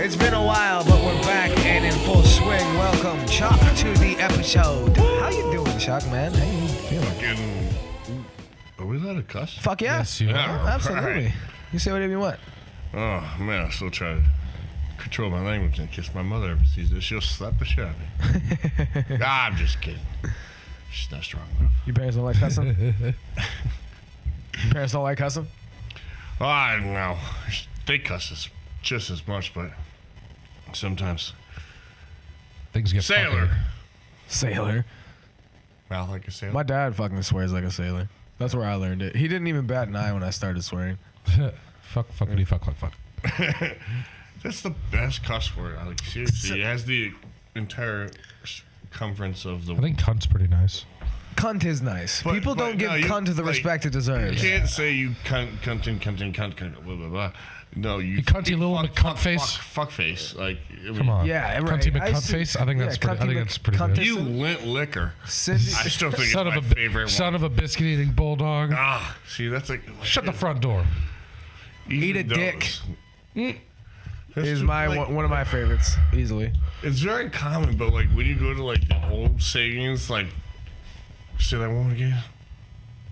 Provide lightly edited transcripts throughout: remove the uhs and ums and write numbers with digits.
It's been a while, but we're back and in full swing. Welcome, Chuck, to the episode. How you doing, Chuck, man? How you feeling? Are we allowed to cuss? Fuck yeah. Yes, you are. Absolutely. Right. You say whatever you want. Oh, man, I still try to control my language in case my mother ever sees this. She'll slap the shit out of me. Nah, I'm just kidding. She's not strong enough. Your parents don't like cussing? Your parents don't like cussing? Oh, I don't know. They cuss just as much, but sometimes. Things get Sailor. Sailor. Mouth like a sailor. My dad fucking swears like a sailor. That's where I learned it. He didn't even bat an eye when I started swearing. fuck. That's the best cuss word. Like, seriously, it has the entire circumference of the. I think cunt's pretty nice. Cunt is nice. People don't give cunt the respect it deserves. You can't say you cunt, blah, blah, blah. No, you cunty little McCunt face. Fuck face. Like, Come on. Yeah, right. Cunty McCunt face. I think that's pretty good. You lint liquor. Cindy, I still think Son it's of my a favorite son one. of a biscuit eating bulldog. Ah, see, that's like. Shut the front door. Eat a dick. That's is just, my like, one of my favorites, easily. It's very common, but like when you go to like the old sayings, like say that one again.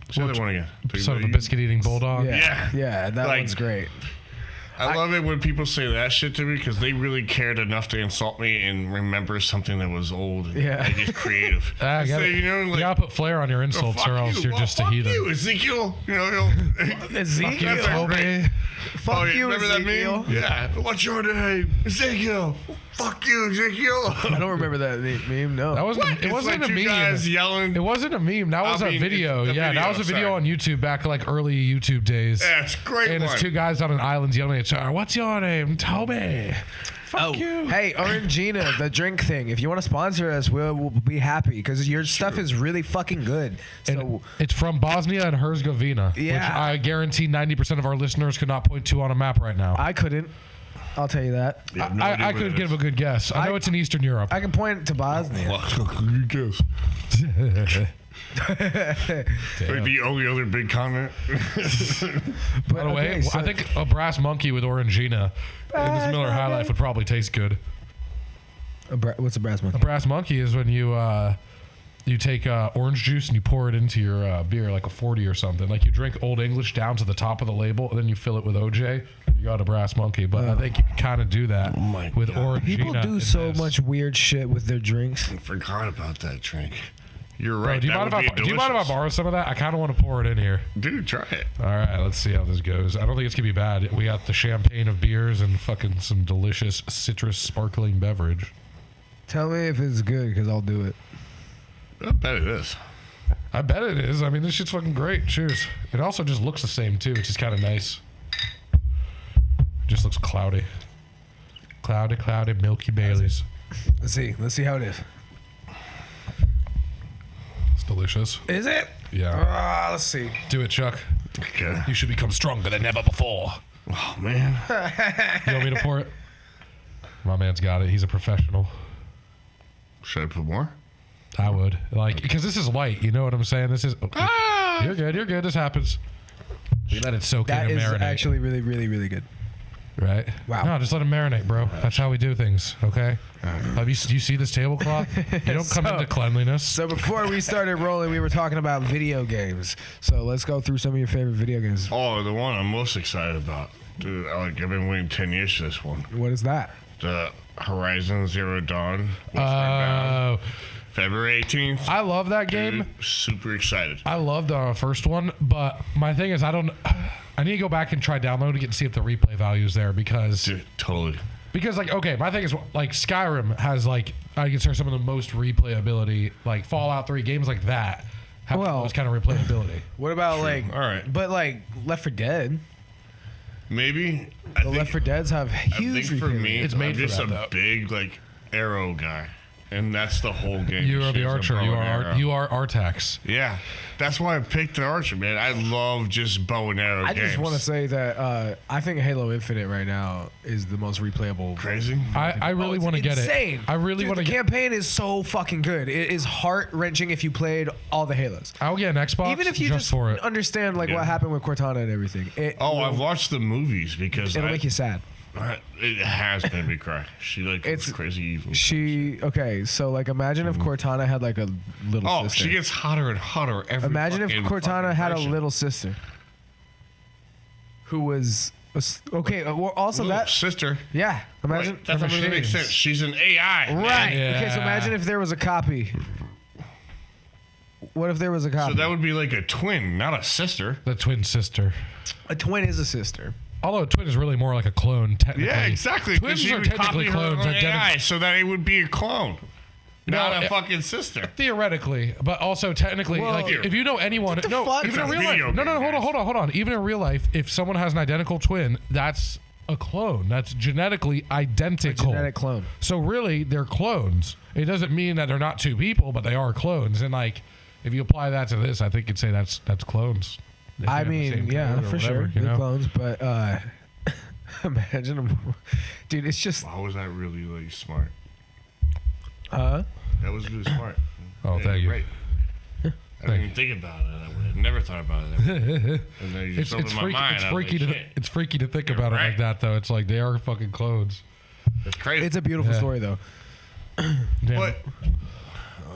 Say that one again. Son of a biscuit eating bulldog. Yeah, that Like, one's great. I love it when people say that shit to me because they really cared enough to insult me and remember something that was old and like, it's creative. You gotta put flair on your insults or else you're just a heathen. Fuck you, Ezekiel. Ezekiel. Fuck you, remember Ezekiel. That meme? Yeah. What's your name? Ezekiel. Fuck you, Ezekiel. I don't remember that meme. No. That wasn't. It wasn't like a meme. Guys yelling. It wasn't a meme. That was a video. That was a video on YouTube back like early YouTube days. That's great. And it's two guys on an island yelling at each other. What's your name? Toby. Fuck you. Hey, Orangina, the drink thing. If you want to sponsor us, we'll be happy because your stuff is really fucking good. So And it's from Bosnia and Herzegovina, which I guarantee 90% of our listeners could not point to on a map right now. I couldn't. I'll tell you that. I could give a good guess. I know it's in Eastern Europe. I can point to Bosnia. Good guess. Like the only other big comment. By the way, I think a brass monkey with Orangina in this Miller High Life would probably taste good. What's a brass monkey? A brass monkey is when you take orange juice and you pour it into your beer, like a 40 or something. Like you drink Old English down to the top of the label, and then you fill it with OJ. And you got a brass monkey. But I think you can kind of do that with Orangina. People do so much weird shit with their drinks. I forgot about that drink. You're right. Bro, do you mind if I borrow some of that? I kind of want to pour it in here. Dude, try it. All right, let's see how this goes. I don't think it's going to be bad. We got the champagne of beers and fucking some delicious citrus sparkling beverage. Tell me if it's good, because I'll do it. I bet it is. I bet it is. I mean, this shit's fucking great. Cheers. It also just looks the same, too, which is kind of nice. It just looks cloudy. Cloudy, milky Baileys. Let's see how it is. It's delicious. Is it? Yeah. Let's see. Do it, Chuck. Okay. You should become stronger than ever before. Oh, man. You want me to pour it? My man's got it. He's a professional. Should I put more? I would. Because this is light. You know what I'm saying? This is... You're good. This happens. We let it soak in and marinate. That is actually really, really, really good. Right? Wow. No, just let it marinate, bro. That's how we do things, okay? Do you see this tablecloth? You don't come into cleanliness. So before we started rolling, we were talking about video games. So let's go through some of your favorite video games. Oh, the one I'm most excited about. Dude, I've been waiting 10 years for this one. What is that? The Horizon Zero Dawn. February 18th. I love that game. Dude, super excited. I love the first one, but my thing is I need to go back and try downloading it and see if the replay value is there because... Dude, totally. Because, my thing is, Skyrim has, I consider some of the most replayability, Fallout 3, games like that have those kind of replayability. What about, all right. But, Left 4 Dead? Maybe. The Left 4 Deads have huge replayability. For me, it's made I'm just for that, a big, arrow guy. And that's the whole game. You are the archer. You are Artax. Yeah. That's why I picked the archer, man. I love just bow and arrow games. I just want to say that I think Halo Infinite right now is the most replayable. Crazy? I really want to get it. I really want to get it. The campaign is so fucking good. It is heart-wrenching if you played all the Halos. I'll get an Xbox even if you just for it. understand what happened with Cortana and everything. I've watched the movies because it'll make you sad. It has made me cry. She like It's- goes crazy evil. Okay, so like imagine if Cortana had like a little Oh, sister. she gets hotter and hotter every Imagine if fucking Cortana had a version. little sister who was okay. Well, also Little that sister. yeah. Imagine Wait, that doesn't make sense. She's an AI. man. right. Yeah. Okay, so imagine if there was a copy. What if there was a copy? So that would be like a twin, not a sister. The twin sister. a twin is a sister. Although a twin is really more like a clone, technically. Yeah, exactly. 'cause Twins she are would technically copy her clones. own Identical. AI, so that it would be a clone, not a it- fucking sister. Theoretically, but also technically, Well, like if you know anyone, the no, fuck? even in It's a real life, video no, game, guys. hold on. Even in real life, if someone has an identical twin, that's a clone. That's genetically identical. Genetic clone. So really, they're clones. It doesn't mean that they're not two people, but they are clones. And like, if you apply that to this, I think you'd say that's clons. If they I have the mean, same yeah, code or for whatever, sure, you they're know? clones. But imagine them, dude. It's just Wow, was that really like smart? huh? That was really smart. Oh, Yeah, thank you. Right. I didn't even think about it that way. I never thought about it that way. And then you just opened my mind. It's I was freaky like, to shit, it's freaky to think You're about it right. like that though. It's like they are fucking clones. That's crazy. It's a beautiful Yeah. story though. Damn. But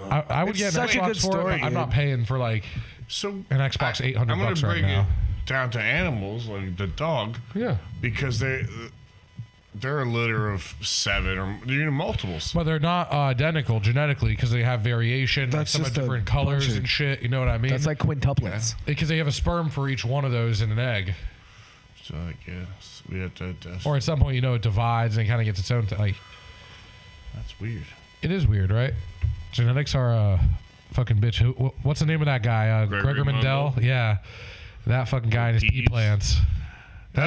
I would It's get an such a Xbox good for story, it. I'm not dude. paying for like so an Xbox $800 I'm gonna right bring now. it down to animals like the dog Yeah, because they're a litter of 7 or multiples. but they're not identical genetically because they have variation. Like That's some have just a different colors bunch of- and shit. You know what I mean? That's like quintuplets. Because they have a sperm for each one of those in an egg. So I guess we have to test. Or at some point, it divides and it kind of gets its own. Like That's weird. it is weird, right? Genetics are a fucking bitch. What's the name of that guy? Gregor Mendel. Mendel? Yeah, that fucking guy and his pea Peas. plants. Dude,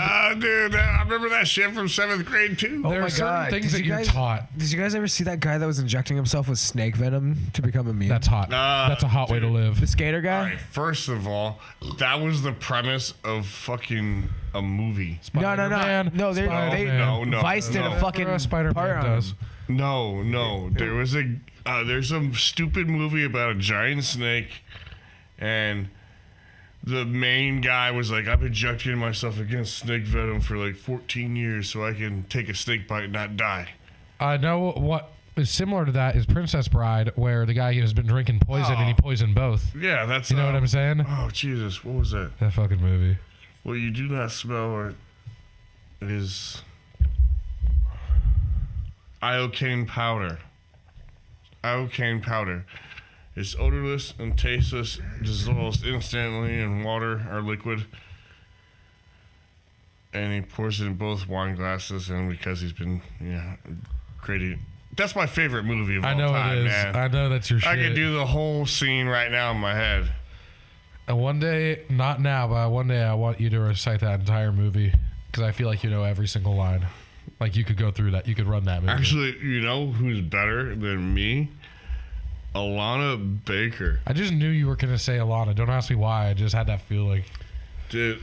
I remember that shit from 7th grade too. Oh There my are certain God. things Did that you you're guys- taught. Did you guys ever see that guy that was injecting himself with snake venom to become immune? That's hot. That's a hot way to dude. live. the skater guy. All right, first of all, that was the premise of fucking a movie. No. Spider-Man. No, they No. Vice did no. a fucking Spider-Man part on does. him. No. There was there's some stupid movie about a giant snake, and the main guy was like, I've injected myself against snake venom for like 14 years so I can take a snake bite and not die. I know what is similar to that is Princess Bride, where the guy has been drinking poison and he poisoned both. Yeah, that's You know what I'm saying? Oh Jesus, what was that? That fucking movie. Well, you do not smell or it is iocane powder. Iocane powder. It's odorless and tasteless, dissolves instantly in water or liquid. And he pours it in both wine glasses, and because he's been, creating. That's my favorite movie of I all know time, it is. man. I know that's your shit. I could do the whole scene right now in my head. And one day, not now, but one day I want you to recite that entire movie because I feel like you know every single line. Like you could go through that. You could run that movie. Actually, you know who's better than me? Alana Baker. I just knew you were going to say Alana. Don't ask me why. I just had that feeling. Dude,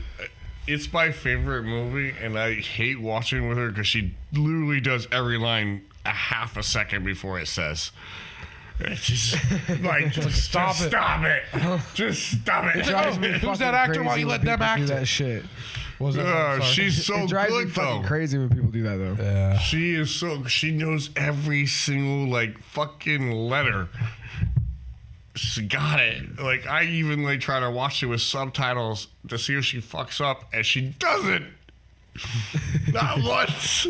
it's my favorite movie, and I hate watching with her because she literally does every line a half a second before it says. It's just like, stop it. Stop it. Just stop it. Drives me Who's fucking that actor? Why crazy you when let them people act do it? that shit. What was that? Sorry. She's so It drives me good, fucking though. crazy when people do that though. Yeah. She is so. She knows every single fucking letter. She got it. Like I even try to watch it with subtitles to see if she fucks up, and she doesn't. Not once.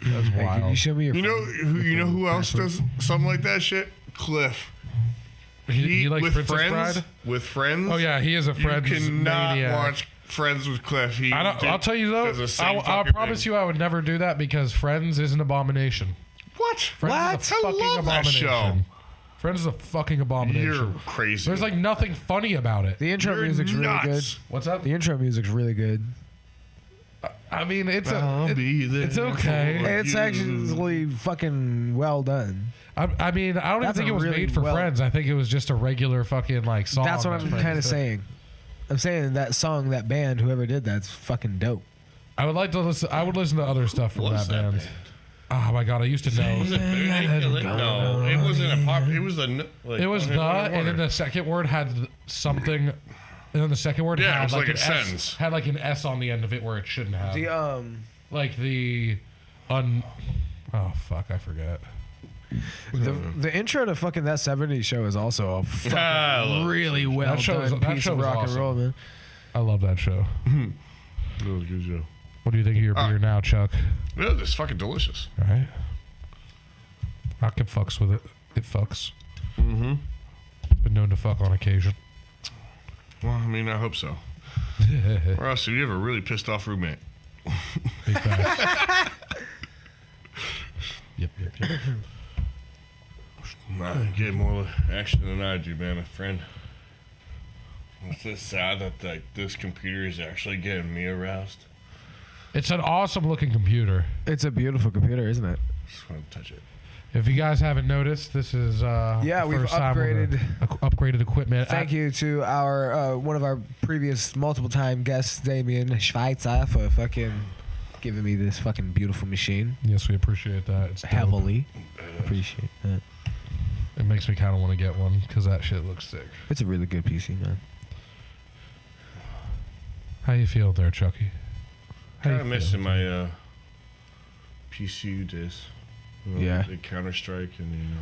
That's Hey, can you wild. show me your You know who else does something like that shit? Cliff. He likes with Princess friends. Bride? With friends. Oh, yeah. He is a You Friends cannot maniac. watch Friends with Cliff. I'll tell you, though, I'll promise you I would never do that because Friends is an abomination. What? Friends is a I fucking love that abomination. show. Friends is a fucking abomination. You're crazy. There's nothing funny about it. The intro You're music's really good. nuts. What's up? The intro music's really good. I mean, it's I'll be there it's okay. for It's you. actually fucking well done. I mean, I don't even That's think a it was really made for well- Friends. I think it was just a regular fucking song. That's what that I'm Friends kind of did. saying. I'm saying that song, that band, whoever did that's fucking dope. I would like to listen. I would listen to other stuff from What's that that band. band? Oh my god, I used to know. Was it no, it wasn't a pop. It was a. It was the, and then the second word had something, and then the second word Yeah, it had was like an a S, sentence. had an S on the end of it where it shouldn't have. The Like oh fuck, I forget. The intro to fucking That 70s Show is also a fucking really well done piece of rock and roll, man. I love that show. That was a good show. What do you think of your beer now, Chuck? Yeah, it's fucking delicious. All right. Rocket fucks with it. It fucks. Mm-hmm. It's been known to fuck on occasion. Well, I mean, I hope so. Or else you have a really pissed off roommate. Big facts. Yep. Nah, you get more action than I do, man, my friend. It's just sad that this computer is actually getting me aroused. It's an awesome looking computer. It's a beautiful computer, isn't it? Just want to touch it. If you guys haven't noticed, this is we've upgraded upgraded equipment. Thank you to our one of our previous multiple time guests, Damien Schweitzer, for fucking giving me this fucking beautiful machine. Yes, we appreciate that. It's heavily appreciate that. It makes me kind of want to get one because that shit looks sick. It's a really good PC, man. How you feel there, Chucky? Kind of missing my PC days. Yeah. The Counter-Strike and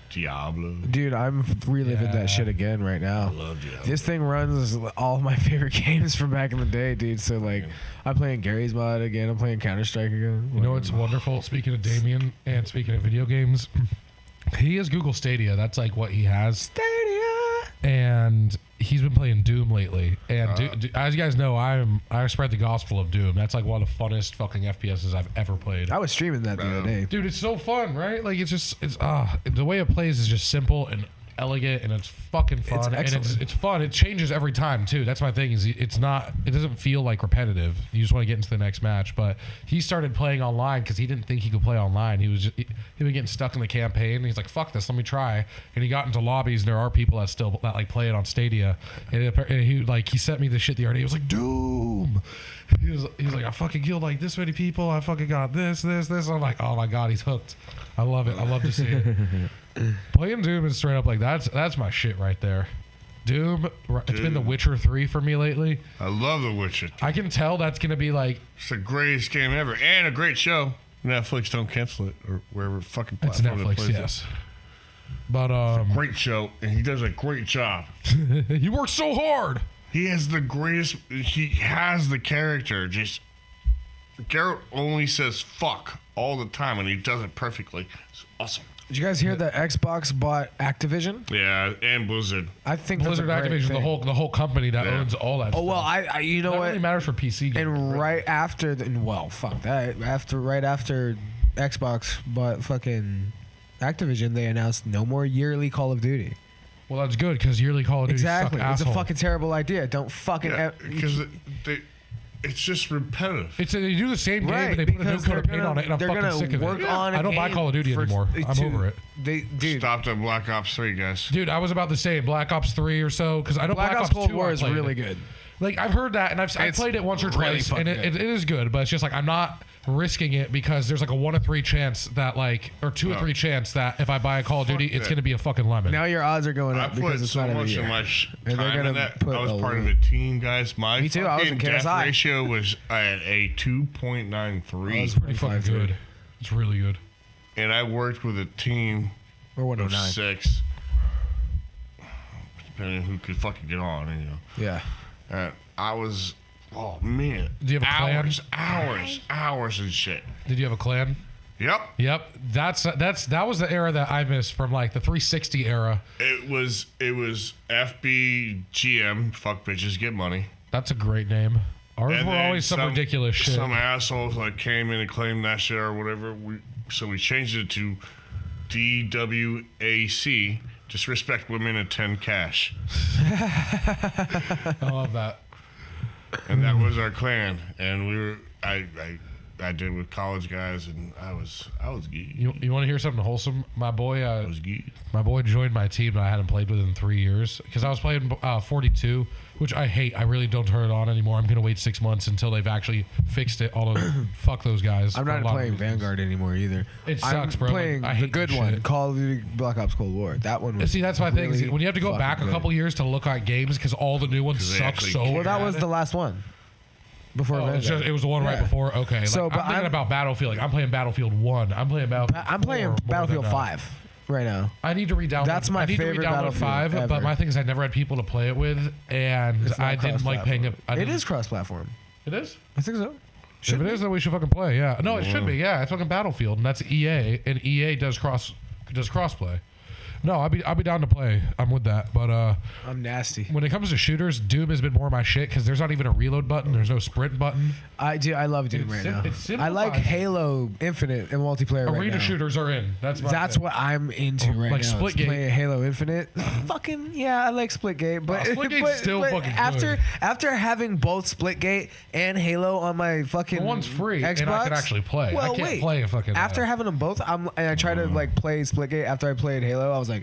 Diablo. Dude, I'm reliving that shit again right now. I love Diablo. This thing runs all of my favorite games from back in the day, dude. So, like, I'm playing Gary's mod again. I'm playing Counter-Strike again. You know what's wonderful? Speaking of Damien and speaking of video games, he has Google Stadia. That's like what he has. Stadia! And he's been playing Doom lately. And as you guys know, I spread the gospel of Doom. That's like one of the funnest fucking FPSs I've ever played. I was streaming that the other day. Dude, it's so fun, right? Like, it's the way it plays is just simple and elegant, and it's fucking fun. It's excellent. And it's fun. It changes every time too. That's my thing. Is it doesn't feel like repetitive. You just want to get into the next match. But he started playing online because he didn't think he could play online. He was getting stuck in the campaign. And he's like, "Fuck this, let me try." And he got into lobbies, and there are people that like play it on Stadia. And he sent me the shit the other day. He was like, "Doom." He was like, "I fucking killed like this many people. I fucking got this." I'm like, "Oh my god, he's hooked." I love it. I love to see it. Playing Doom is straight up like that's my shit right there. Doom. It's been The Witcher 3 for me lately. I love The Witcher 3. I can tell that's gonna be like It's the greatest game ever and a great show. Netflix, don't cancel it or wherever fucking it's platform it Netflix, plays yes. it. But Great show, and he does a great job. he works so hard. He has the greatest. He has the character. Just Garrett only says "fuck" all the time, and he does it perfectly. It's awesome. Did you guys hear that Xbox bought Activision? Yeah, and Blizzard. I think Blizzard that's a great Activision, thing. the whole company that owns all that. Oh well, I you know that what? really matters for PC games. And right after, fuck that. Right after Xbox bought fucking Activision, they announced no more yearly Call of Duty. Well, that's good because yearly Call of Duty Exactly, suck it's asshole. a fucking terrible idea. Don't fucking because it's just repetitive. They do the same game, right, but they put a new because coat of paint on it, and I'm they're fucking gonna sick of work it. on a I don't buy game Call of Duty anymore. I'm over it. Dude, Stopped at Black Ops 3, guys. Dude, I was about to say Black Ops 3 or so because I know Black Ops Cold 2 War I is played really it. good. Like I've heard that, and I played it once or really twice, and it is good. But it's just like I'm not risking it because there's like a 1 in 3 chance that or 2 or 3 chance that if I buy a Call of Duty, it's gonna be a fucking lemon. Now your odds are going I up put because it's so not every much year. of my And they're time gonna in that. put I was a part of lot. a team, guys. My Me too, I was in fucking death KSI. ratio was at a 2.93. It's pretty fucking good. It's really good. And I worked with a team Or of 109. 6, depending on who could fucking get on, Yeah. I was, oh man, Do you have a clan? hours and shit. Did you have a clan? Yep. Yep. That was the era that I missed from like the 360 era. It was FBGM, fuck bitches, get money. That's a great name. Ours And were then always some ridiculous shit. Some assholes like came in and claimed that shit or whatever. So we changed it to DWAC, disrespect women, attend cash. I love that. And that was our clan. And we were I did with college guys, and I was geek. You want to hear something wholesome? My boy, I was geek. my boy joined my team that I hadn't played with in 3 years because I was playing 42, which I hate. I really don't turn it on anymore. I'm gonna wait 6 months until they've actually fixed it. Although, fuck those guys. I'm for a not lot of playing reasons. Vanguard anymore either. It sucks, I'm bro. playing I the hate good that one, shit. Call of Duty Black Ops Cold War. That one was See, that's my thing. really Is when you have to go back fucking a couple years to look at games because all the new ones they suck actually so Well, that was bad. the last one. before Vanguard. It was the one right Yeah. before. Okay, like, So, I'm but thinking I'm- about Battlefield. Like I'm playing Battlefield 1. I'm playing Battlefield. I'm 4 playing more Battlefield than, 5 right now. I need to redownload. That's my I need favorite to redownload Battlefield 5, but ever. my thing is I never had people to play it with, and It's not I didn't like paying it. It is cross-platform. It is. I think so. If it is, then we should fucking play. Yeah. No, it should be. Yeah, it's fucking Battlefield, and that's EA, and EA does crossplay. No, I'll be down to play. I'm with that. But I'm nasty. when it comes to shooters, Doom has been more my shit because there's not even a reload button. There's no sprint button. I love Doom right now. It's I like simplified. Halo Infinite and multiplayer right Arena now. shooters are in. That's What I'm into right like now. Splitgate. Playing Halo Infinite. Fucking yeah, I like Splitgate, but Splitgate's still fucking after good. after having both Splitgate and Halo on my fucking one's free, Xbox, and I can actually play. Well, I can't wait. play a fucking. After having them both, and I tried to like play Splitgate after I played Halo. I was like,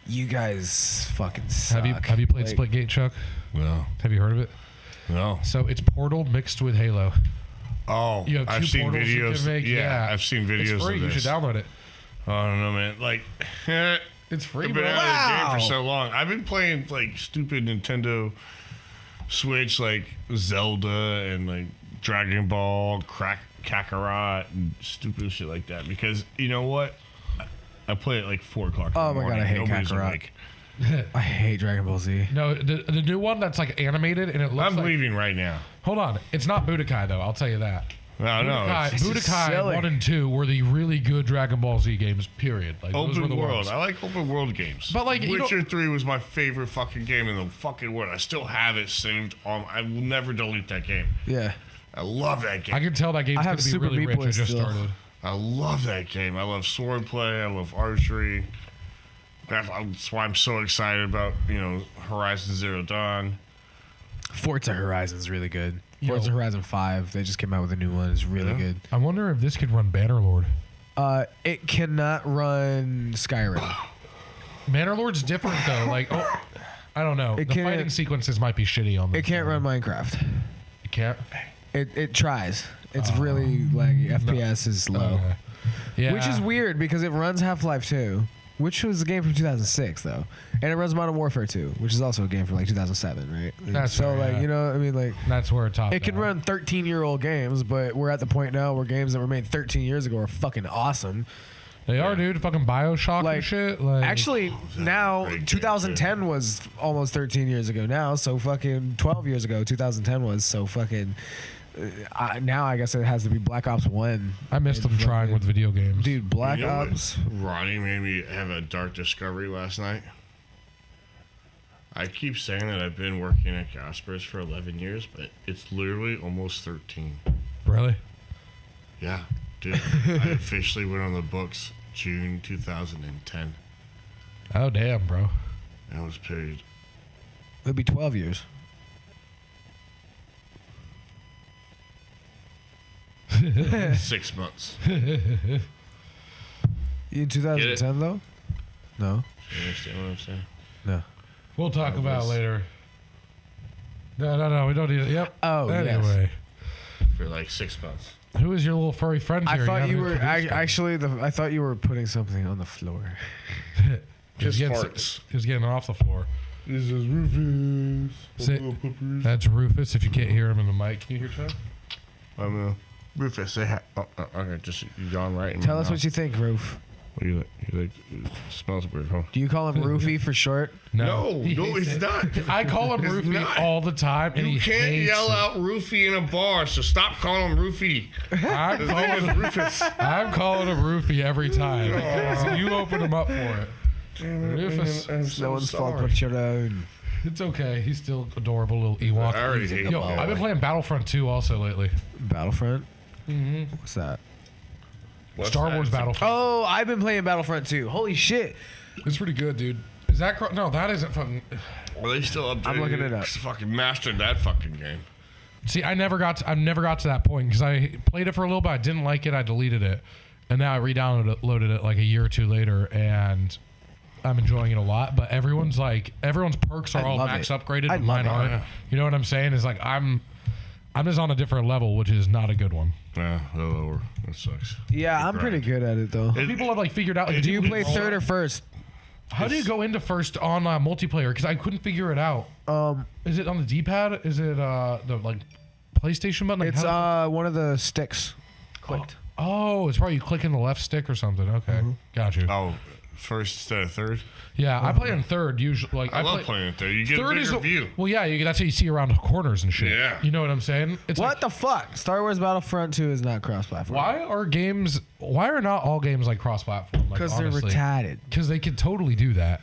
you guys fucking suck. have you played Like, Splitgate, Chuck? No. Have you heard of it? No. So it's Portal mixed with Halo. Oh, You have two I've seen portals you videos. can make, Yeah, I've seen videos It's free. of You this. should download it. I don't know, man. Like, It's free, I've been bro. out of the game Wow. for so long. I've been playing like stupid Nintendo Switch, like Zelda and like Dragon Ball, Kakarot, and stupid shit like that. Because you know what? I play at like 4 o'clock. Oh in the my God, morning. I hate Nobody's Kakarot. awake. I hate Dragon Ball Z. No, the new one that's like animated and it looks I'm like. leaving right now. Hold on, it's not Budokai though. I'll tell you that. No, no. Budokai, It's just silly. 1 and 2 were the really good Dragon Ball Z games. Period. Like those were open the world. ones. I like open world games. But, like, you Witcher 3 was my favorite fucking game in the fucking world. I still have it saved on. I will never delete that game. Yeah. I love that game. I can tell that game's I going have to be Super really Meat rich. Boy It just still. started. I love that game. I love swordplay. I love archery. That's why I'm so excited about, Horizon Zero Dawn. Forza Horizon's really good. Yo. Forza Horizon 5, they just came out with a new one. It's really Yeah. good. I wonder if this could run Bannerlord. It cannot run Skyrim. Bannerlord's different though. Like, I don't know. It The can't- fighting sequences might be shitty on this. It can't run Minecraft. It can't. It tries. It's really laggy. FPS is low. Okay. Yeah. Which is weird because it runs Half-Life 2, which was a game from 2006 though. And it runs Modern Warfare 2, which is also a game from like 2007, right? That's so fair, like, yeah. I mean like That's where it topped it can out. run 13-year-old games, but we're at the point now where games that were made 13 years ago are fucking awesome. They are, dude. Fucking Bioshock Like, and shit. Like, Actually, now great game, 2010 was almost 13 years ago now, so fucking 12 years ago 2010 was, so fucking now I guess it has to be Black Ops 1. I missed them trying with video games. Dude, Black You know what? Ops. Ronnie made me have a dark discovery last night. I keep saying that I've been working at Gasper's for 11 years, but it's literally almost 13. Really? Yeah, dude. I officially went on the books June 2010. Oh damn, bro. I was paid. It'd be 12 years. Eh. 6 months. In 2010 though? No. You understand what I'm saying? No. We'll talk about it later. No. We don't need it. Yep. Oh, yes. Anyway, For like 6 months. who is your little furry friend I here? thought you haven't were introduced him. actually I thought you were putting something on the floor. Just He's farts. He's getting off the floor. This is Rufus. Sit. That's Rufus. If you can't hear him in the mic, can you hear Chuck? I'm Rufus. Say hi. Okay, just yawn right. Tell us what you think, Roof. you like. It smells weird, huh? Do you call him Roofy for short? No, He hates it's it. not. I call him It's Roofy not. all the time, and You he can't hates yell it. out Roofy in a bar, so stop calling him Roofy. I'm His name is calling, Rufus. I'm calling him Roofy every time. because you open him up for it. Rufus, I'm No one's fault but your own. it's okay. He's still adorable little Ewok. I already hate Yo, him. I've been playing Battlefront 2 also lately. Battlefront? What's that? Star Wars Battlefront. Oh, I've been playing Battlefront too. Holy shit. It's pretty good, dude. Is that no? That isn't fucking. Well, they still updated. I'm looking it up. Fucking mastered that fucking game. See, I never got to that point because I played it for a little bit. I didn't like it. I deleted it, and now I re-downloaded it like a year or two later, and I'm enjoying it a lot. But everyone's perks are I all love max it. upgraded, I but mine love it. aren't. You know what I'm saying? Is like I'm just on a different level, which is not a good one. Yeah, lower. That sucks. Yeah, I'm pretty good at it though. People have like figured out. Like, Do you play people- third or first? How do you go into first on multiplayer? Because I couldn't figure it out. Is it on the D-pad? Is it the like PlayStation button? Like It's how- one of the sticks. Clicked. Oh, it's probably you click in the left stick or something. Okay, got you. Oh, first instead of third. Yeah, I play on third usually. Like I love playing it there. You get a bigger view. Well, yeah, that's how you see around corners and shit. Yeah. You know what I'm saying? It's What like, the fuck? Star Wars Battlefront 2 is not cross-platform. why are not all games like cross-platform? Because they're retarded. Because they can totally do that.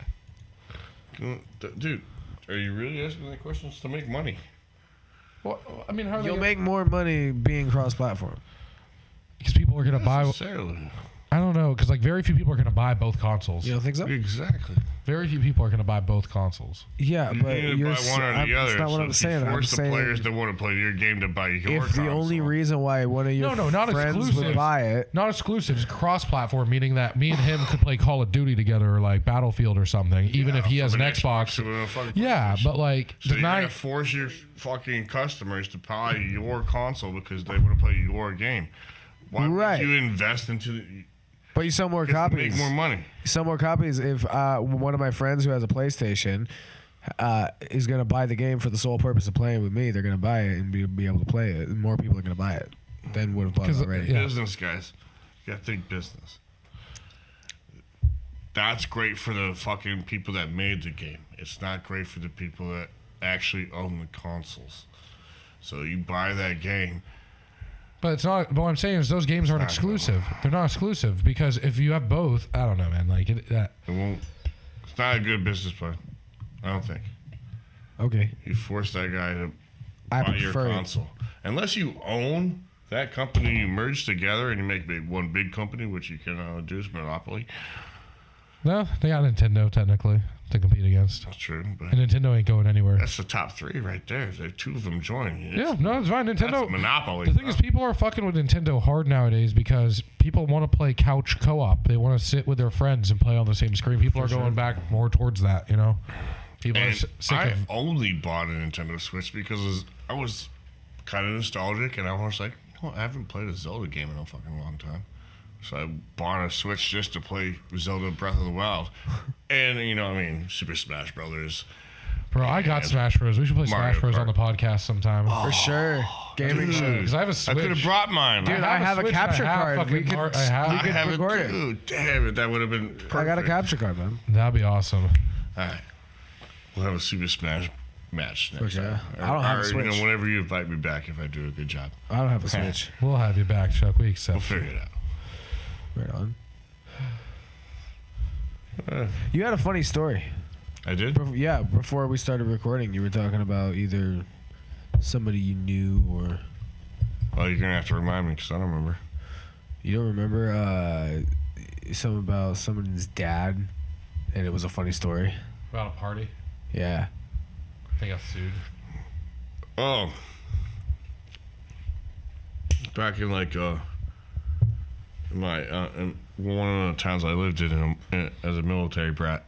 Dude, are you really asking that questions to make money? Well, I mean, how are You'll they? make more money being cross-platform. Because people are gonna buy. Necessarily. I don't know. Because like very few people are gonna buy both consoles. You don't think so? Exactly. Very few people are gonna buy both consoles. Yeah, but You need to you're buy one or the other. That's not what so I'm if saying. you I'm force the saying players that want to play your game to buy your if console. the only reason why one of your No, not friends exclusive. would buy it, Not exclusive, it's cross-platform, meaning that me and him could play Call of Duty together or like Battlefield or something, even if he has an Xbox. with a fucking Yeah, PlayStation. but like So you're deny. gonna force your fucking customers to buy your console because they want to play your game. Why Right. would you invest into the, but you sell more to copies. make more money? You sell more copies if one of my friends who has a PlayStation is going to buy the game for the sole purpose of playing with me. They're going to buy it and be able to play it. And more people are going to buy it than would have bought it 'Cause, already. yeah. Business, guys. You gotta think business. That's great for the fucking people that made the game. It's not great for the people that actually own the consoles. So you buy that game. But it's not. But what I'm saying is those games aren't exclusive. They're not exclusive because if you have both, I don't know, man. Like that. It won't. It's not a good business plan. I don't think. Okay. You force that guy to I buy your prefer it. console. Unless you own that company, you merge together and you make one big company, which you cannot do, is monopoly. No, they got Nintendo technically to compete against, That's true, but and Nintendo ain't going anywhere. that's the top three right there. There two of them join. Yeah, no, it's fine. That's Nintendo. monopoly. The thing is, people are fucking with Nintendo hard nowadays because people want to play couch co-op. They want to sit with their friends and play on the same screen. People are going back more towards that, you know. People are And sick I of. only bought a Nintendo Switch because I was kind of nostalgic, and I was like, I haven't played a Zelda game in a fucking long time. So I bought a Switch just to play Zelda Breath of the Wild. And, Super Smash Brothers. Bro, I got Smash Bros. We should play Mario Smash Bros Kart. on the podcast sometime. For sure. Gaming show. Because I have a I Switch. could have brought mine. Dude, I have a Switch and capture I have card. fucking We could, Mar- I have- we I could have it record it. too. Damn it, that would have been perfect. I got a capture card, man. That'd be awesome. All right. We'll have a Super Smash match next Okay. time. I don't have a Switch. Whenever you invite me back, if I do a good job. I don't have a Switch. We'll have you back, Chuck. We accept. We'll figure it out. Right on. You had a funny story. I did? Yeah, before we started recording, you were talking about either somebody you knew or Well, you're going to have to remind me because I don't remember. you don't remember something about someone's dad, and it was a funny story. About a party. Yeah. They got sued. Oh. Back in in one of the towns I lived in as a military brat,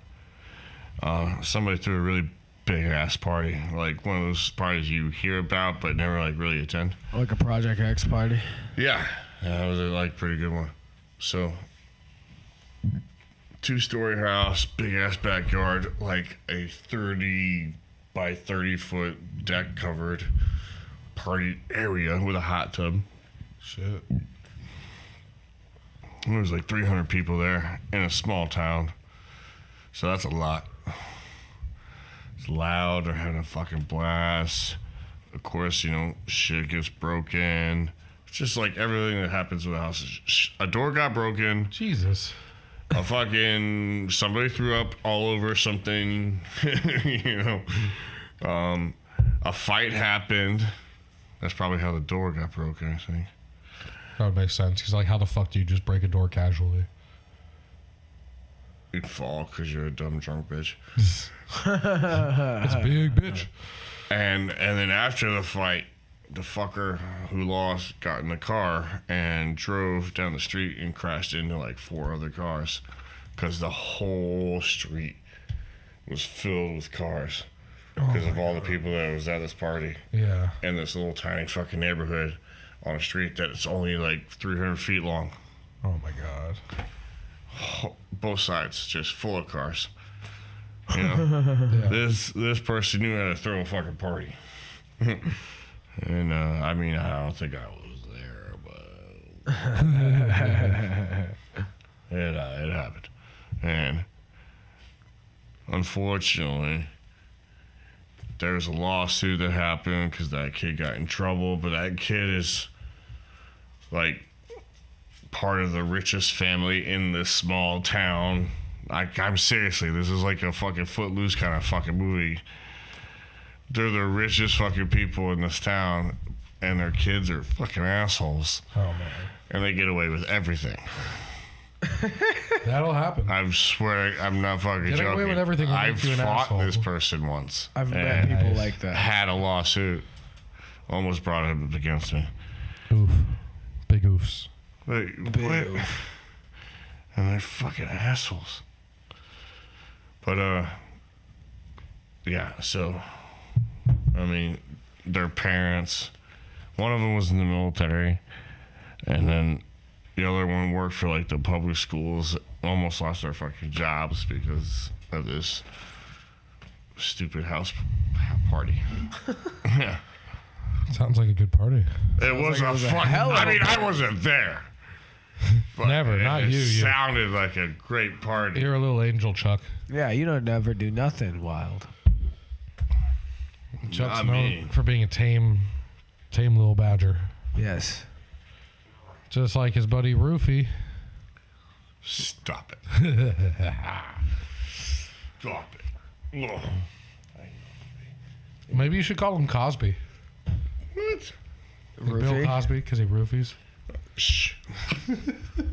somebody threw a really big ass party, like one of those parties you hear about but never really attend. Like a Project X party. Yeah, that was a pretty good one. So, 2-story house, big ass backyard, like a 30 by 30 foot deck covered party area with a hot tub. Shit. There was 300 people there in a small town. So that's a lot. It's loud. They're having a fucking blast. Of course, shit gets broken. It's just like everything that happens with a house. A door got broken. Jesus. A fucking somebody threw up all over something. A fight happened. That's probably how the door got broken, I think. That would make sense. Because, how the fuck do you just break a door casually? You'd fall because you're a dumb drunk bitch. It's a big bitch. And then after the fight, the fucker who lost got in the car and drove down the street and crashed into 4 other cars because the whole street was filled with cars because of all the people that was at this party. Yeah. In this little tiny fucking neighborhood on a street that's only 300 feet long. Oh my god. Both sides just full of cars. Yeah. This person knew how to throw a fucking party. And I mean, I don't think I was there, but it happened. And unfortunately, there was a lawsuit that happened because that kid got in trouble. But that kid is like part of the richest family in this small town. I'm seriously, this is like a fucking Footloose kind of fucking movie. They're the richest fucking people in this town, and their kids are fucking assholes. Oh, man. And they get away with everything. That'll happen. I swear, I'm not fucking Getting joking. away with everything will I've make you an fought asshole. this person once. I've met and people like that. had a lawsuit. Almost brought it up against me. Oof. Big oofs. Like, Big what? oof. And they're fucking assholes. But, yeah, so, I mean, their parents, one of them was in the military, and then the other one worked for, like, the public schools, almost lost their fucking jobs because of this stupid house party. Yeah. Sounds like a good party. It was a fucking, I mean, I wasn't there. But Never, not you. It sounded like a great party. You're a little angel, Chuck. Yeah, you don't never do nothing wild. Chuck's Not known me. for being a tame little badger. Yes. Just like his buddy Roofy. Stop it. Stop it. Ugh. Maybe you should call him Cosby. What? Bill Roofy? Cosby, because he roofies. Shh.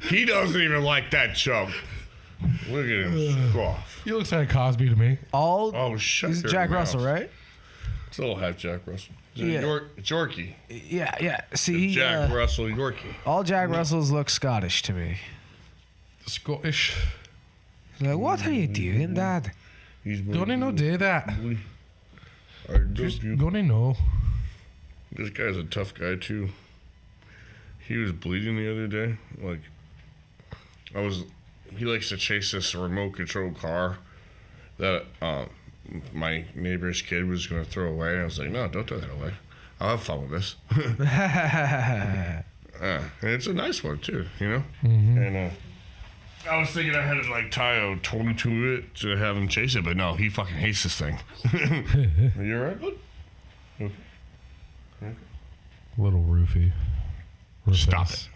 He doesn't even like that joke. Look at him scoff. He looks like Cosby to me. All. Oh, shut He's your Jack mouth. Russell, right? It's a little half Jack Russell. Yeah. Yorkie. Yeah, yeah. See, Jack Russell Yorkie. all Jack Russells look Scottish to me. Scottish. Like, what are you doing, Dad? He's Gonna know do that. I Just you. gonna know. This guy's a tough guy too. He was bleeding the other day. Like, he likes to chase this remote control car that my neighbor's kid was going to throw away. I was like, no, don't throw that away. I'll have fun with this. And it's a nice one too, you know. And I was thinking I had to like tie a 22 to it to have him chase it, but no, he fucking hates this thing. Are you alright, bud? Okay. Little Roofy. Stop it.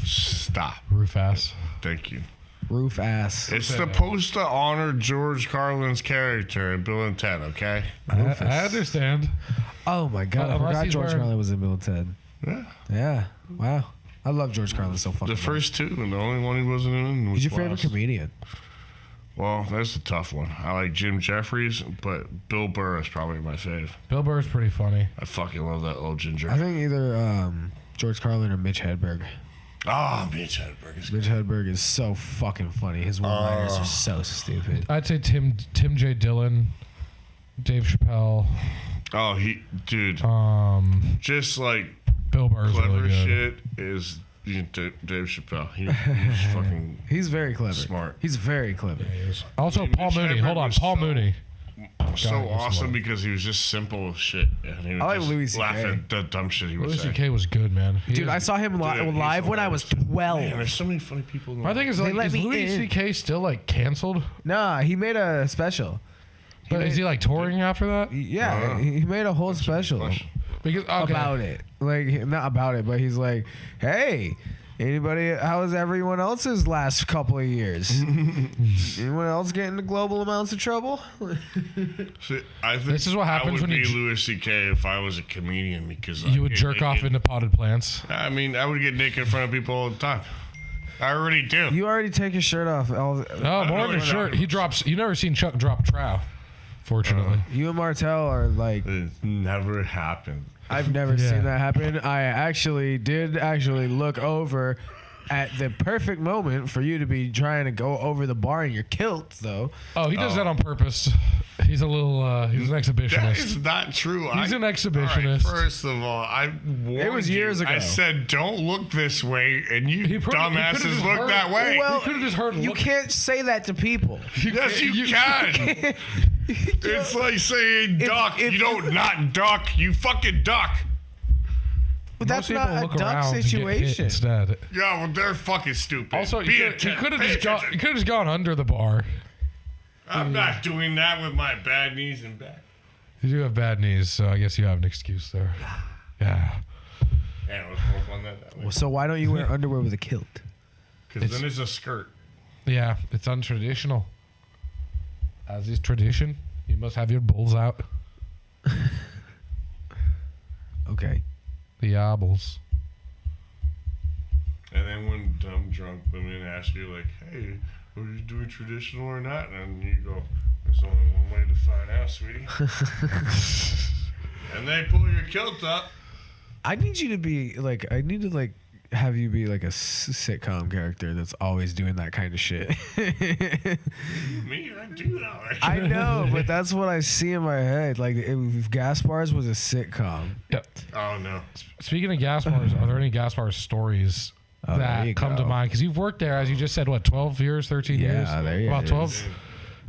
Stop. Roof ass. Thank you. Roof ass. It's supposed to honor George Carlin's character in Bill and Ted, okay? I understand. Oh my God! I Unless forgot he's George wearing- Carlin was in Bill and Ted. Yeah. Yeah. Wow. I love George Carlin so fucking The much. first two, and the only one he wasn't in was Who's your favorite last. comedian? Well, that's a tough one. I like Jim Jeffries, but Bill Burr is probably my fave. Bill Burr's pretty funny. I fucking love that little ginger. I think either George Carlin or Mitch Hedberg. Ah, Mitch Hedberg is good. Mitch Hedberg is so fucking funny. His one-liners are so stupid. I'd say Tim J. Dillon, Dave Chappelle, Oh, dude, just like Bill Burr's clever really good. shit is Dave Chappelle. He's fucking He's very clever. Smart. He's very clever. Also, Mitch Paul Mooney. Hedberg Hold on, was Paul so- Mooney. so God, he was awesome smart. because he was just simple as shit. And he would I like just Louis laugh CK. at the dumb shit he would Louis say. C.K. was good, man. He Dude, is- I saw him Dude, he's live when I was hilarious. 12. Man, there's so many funny people in the My thing is, They like, let is me Louis in. C.K. still like canceled? Nah, he made a special. But is he like touring after that? Yeah, he made a whole special question. Because okay. about it. Like, not about it, but he's like, hey, anybody, how was everyone else's last couple of years? Anyone else get into global amounts of trouble? See, I think This is what happens I would when you be j- Louis C.K. if I was a comedian because You would jerk off into potted plants. I mean, I would get naked in front of people all the time. I already do. You already take your shirt off. Oh, more than know a shirt. He drops. You never seen Chuck drop trow. Fortunately, You and Martell are like, It never happened. I've never Yeah. seen that happen. I actually did look over at the perfect moment for you to be trying to go over the bar in your kilt, though. oh, he does that on purpose. He's a little. He's an That exhibitionist. is not true. He's an All exhibitionist. right, first of all, I warned It was years you. ago. I said, don't look this way, and you He could've dumbasses just look heard- that way. Well, You could have just heard. You Look, can't say that to people. yes, you can. It's like saying duck. if- you don't not duck. You fucking duck. But that's Most people not a look duck around and get hit situation. instead. Yeah, well, they're fucking stupid. Also, Be you attentive. could have Pay just attention. gone under the bar. I'm not doing that with my bad knees and back. You do have bad knees, so I guess you have an excuse there. Yeah. Yeah, it was more fun that way. Well, so why don't you wear underwear with a kilt? Because then it's a skirt. Yeah, it's untraditional. As is tradition, you must have your bulls out. Okay. The yobbles. And then when dumb drunk women ask you, like, hey, are you doing traditional or not? And you go, there's only one way to find out, sweetie. And they pull your kilt up. I need you to be like, I need to like have you be like a sitcom character that's always doing that kind of shit. Me, I do that. Right? I know, but that's what I see in my head. Like if Gaspar's was a sitcom. Yep. Oh, no. Speaking of gas bars, are there any gas bar stories there that you come to go. mind? Because you've worked there, as you just said, what, 12 years, 13 years? Yeah, there you About go.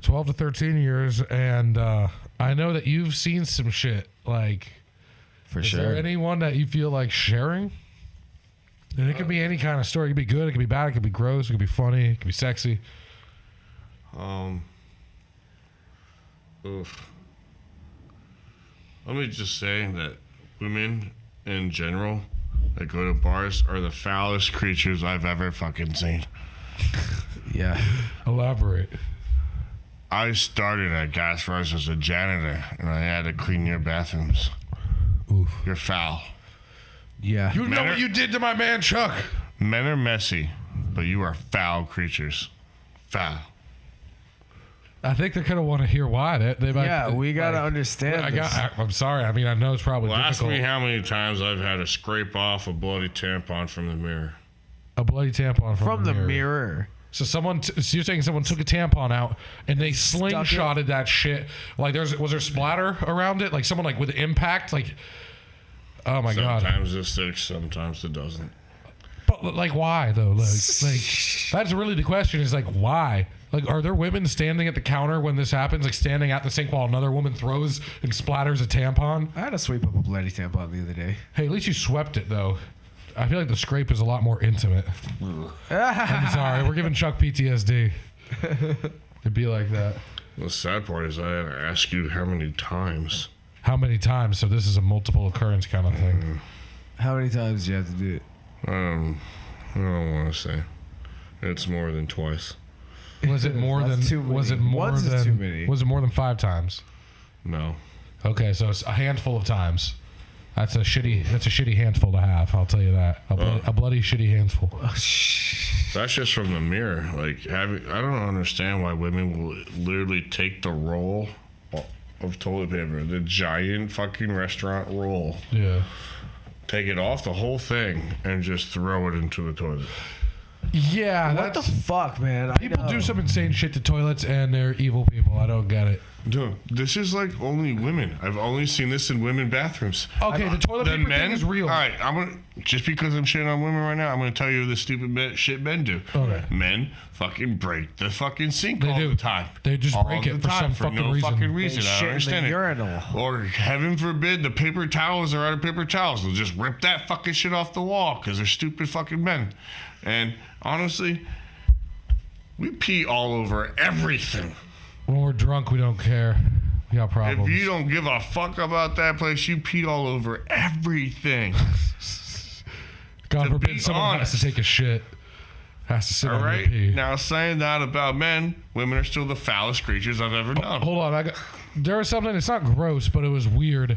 12 to 13 years. And I know that you've seen some shit. Like, For is sure. there anyone that you feel like sharing? And it could be any kind of story. It could be good. It could be bad. It could be gross. It could be funny. It could be sexy. Oof. Let me just say that women in general that go to bars are the foulest creatures I've ever fucking seen. Yeah. Elaborate. I started at gas bars as a janitor, and I had to clean your bathrooms. Oof. You're foul. Yeah. You know Men are- what you did to my man Chuck. Men are messy, but you are foul creatures. Foul. I think they're gonna want to hear why. They might, Yeah, we gotta like, understand this. I'm sorry. I mean, I know it's probably Well, ask difficult. me how many times I've had to scrape off a bloody tampon from the mirror. A bloody tampon From the mirror. So so you're saying someone took a tampon out and they slingshotted that shit? Like was there splatter around it? Like someone like with impact? Like, oh my god! Sometimes it sticks, sometimes it doesn't. But like why though? Like that's really the question. Is like why? Like, are there women standing at the counter when this happens? Like standing at the sink while another woman throws and splatters a tampon? I had to sweep up a bloody tampon the other day. Hey, at least you swept it though. I feel like the scrape is a lot more intimate. I'm sorry, we're giving Chuck PTSD. It'd be like that. The sad part is I had to ask you how many times. How many times? So this is a multiple occurrence kind of thing. How many times do you have to do it? I don't want to say. It's more than twice. Was it more than? That's too many. Was it more Once is than? too many. Was it more than 5 times? No. Okay, so it's a handful of times. That's a shitty handful to have. I'll tell you that. A bloody shitty handful. That's just from the mirror. Like, I don't understand why women will literally take the roll of toilet paper, the giant fucking restaurant roll, Yeah. take it off the whole thing, and just throw it into the toilet. Yeah. What the fuck, man? People do some insane shit to toilets, and they're evil people. I don't get it. Dude, this is like only women. I've only seen this in women bathrooms. Okay, the toilet The paper men thing is real. All right, just because I'm shitting on women right now, I'm gonna tell you the stupid shit men do. Okay. Men fucking break the fucking sink They all do. the time. They just All break the it for time, some fucking no reason. fucking They reason. I shit don't in understand the it. urinal. Or heaven forbid, the paper towels are out of paper towels. They'll just rip that fucking shit off the wall because they're stupid fucking men. And honestly, we pee all over everything. When we're drunk, we don't care. We got problems. If you don't give a fuck about that place, you pee all over everything. God to forbid be someone has to honest. take a shit. Has to sit All on right? your pee. Now, saying that about men, women are still the foulest creatures I've ever known. Hold on, there was something. It's not gross, but it was weird.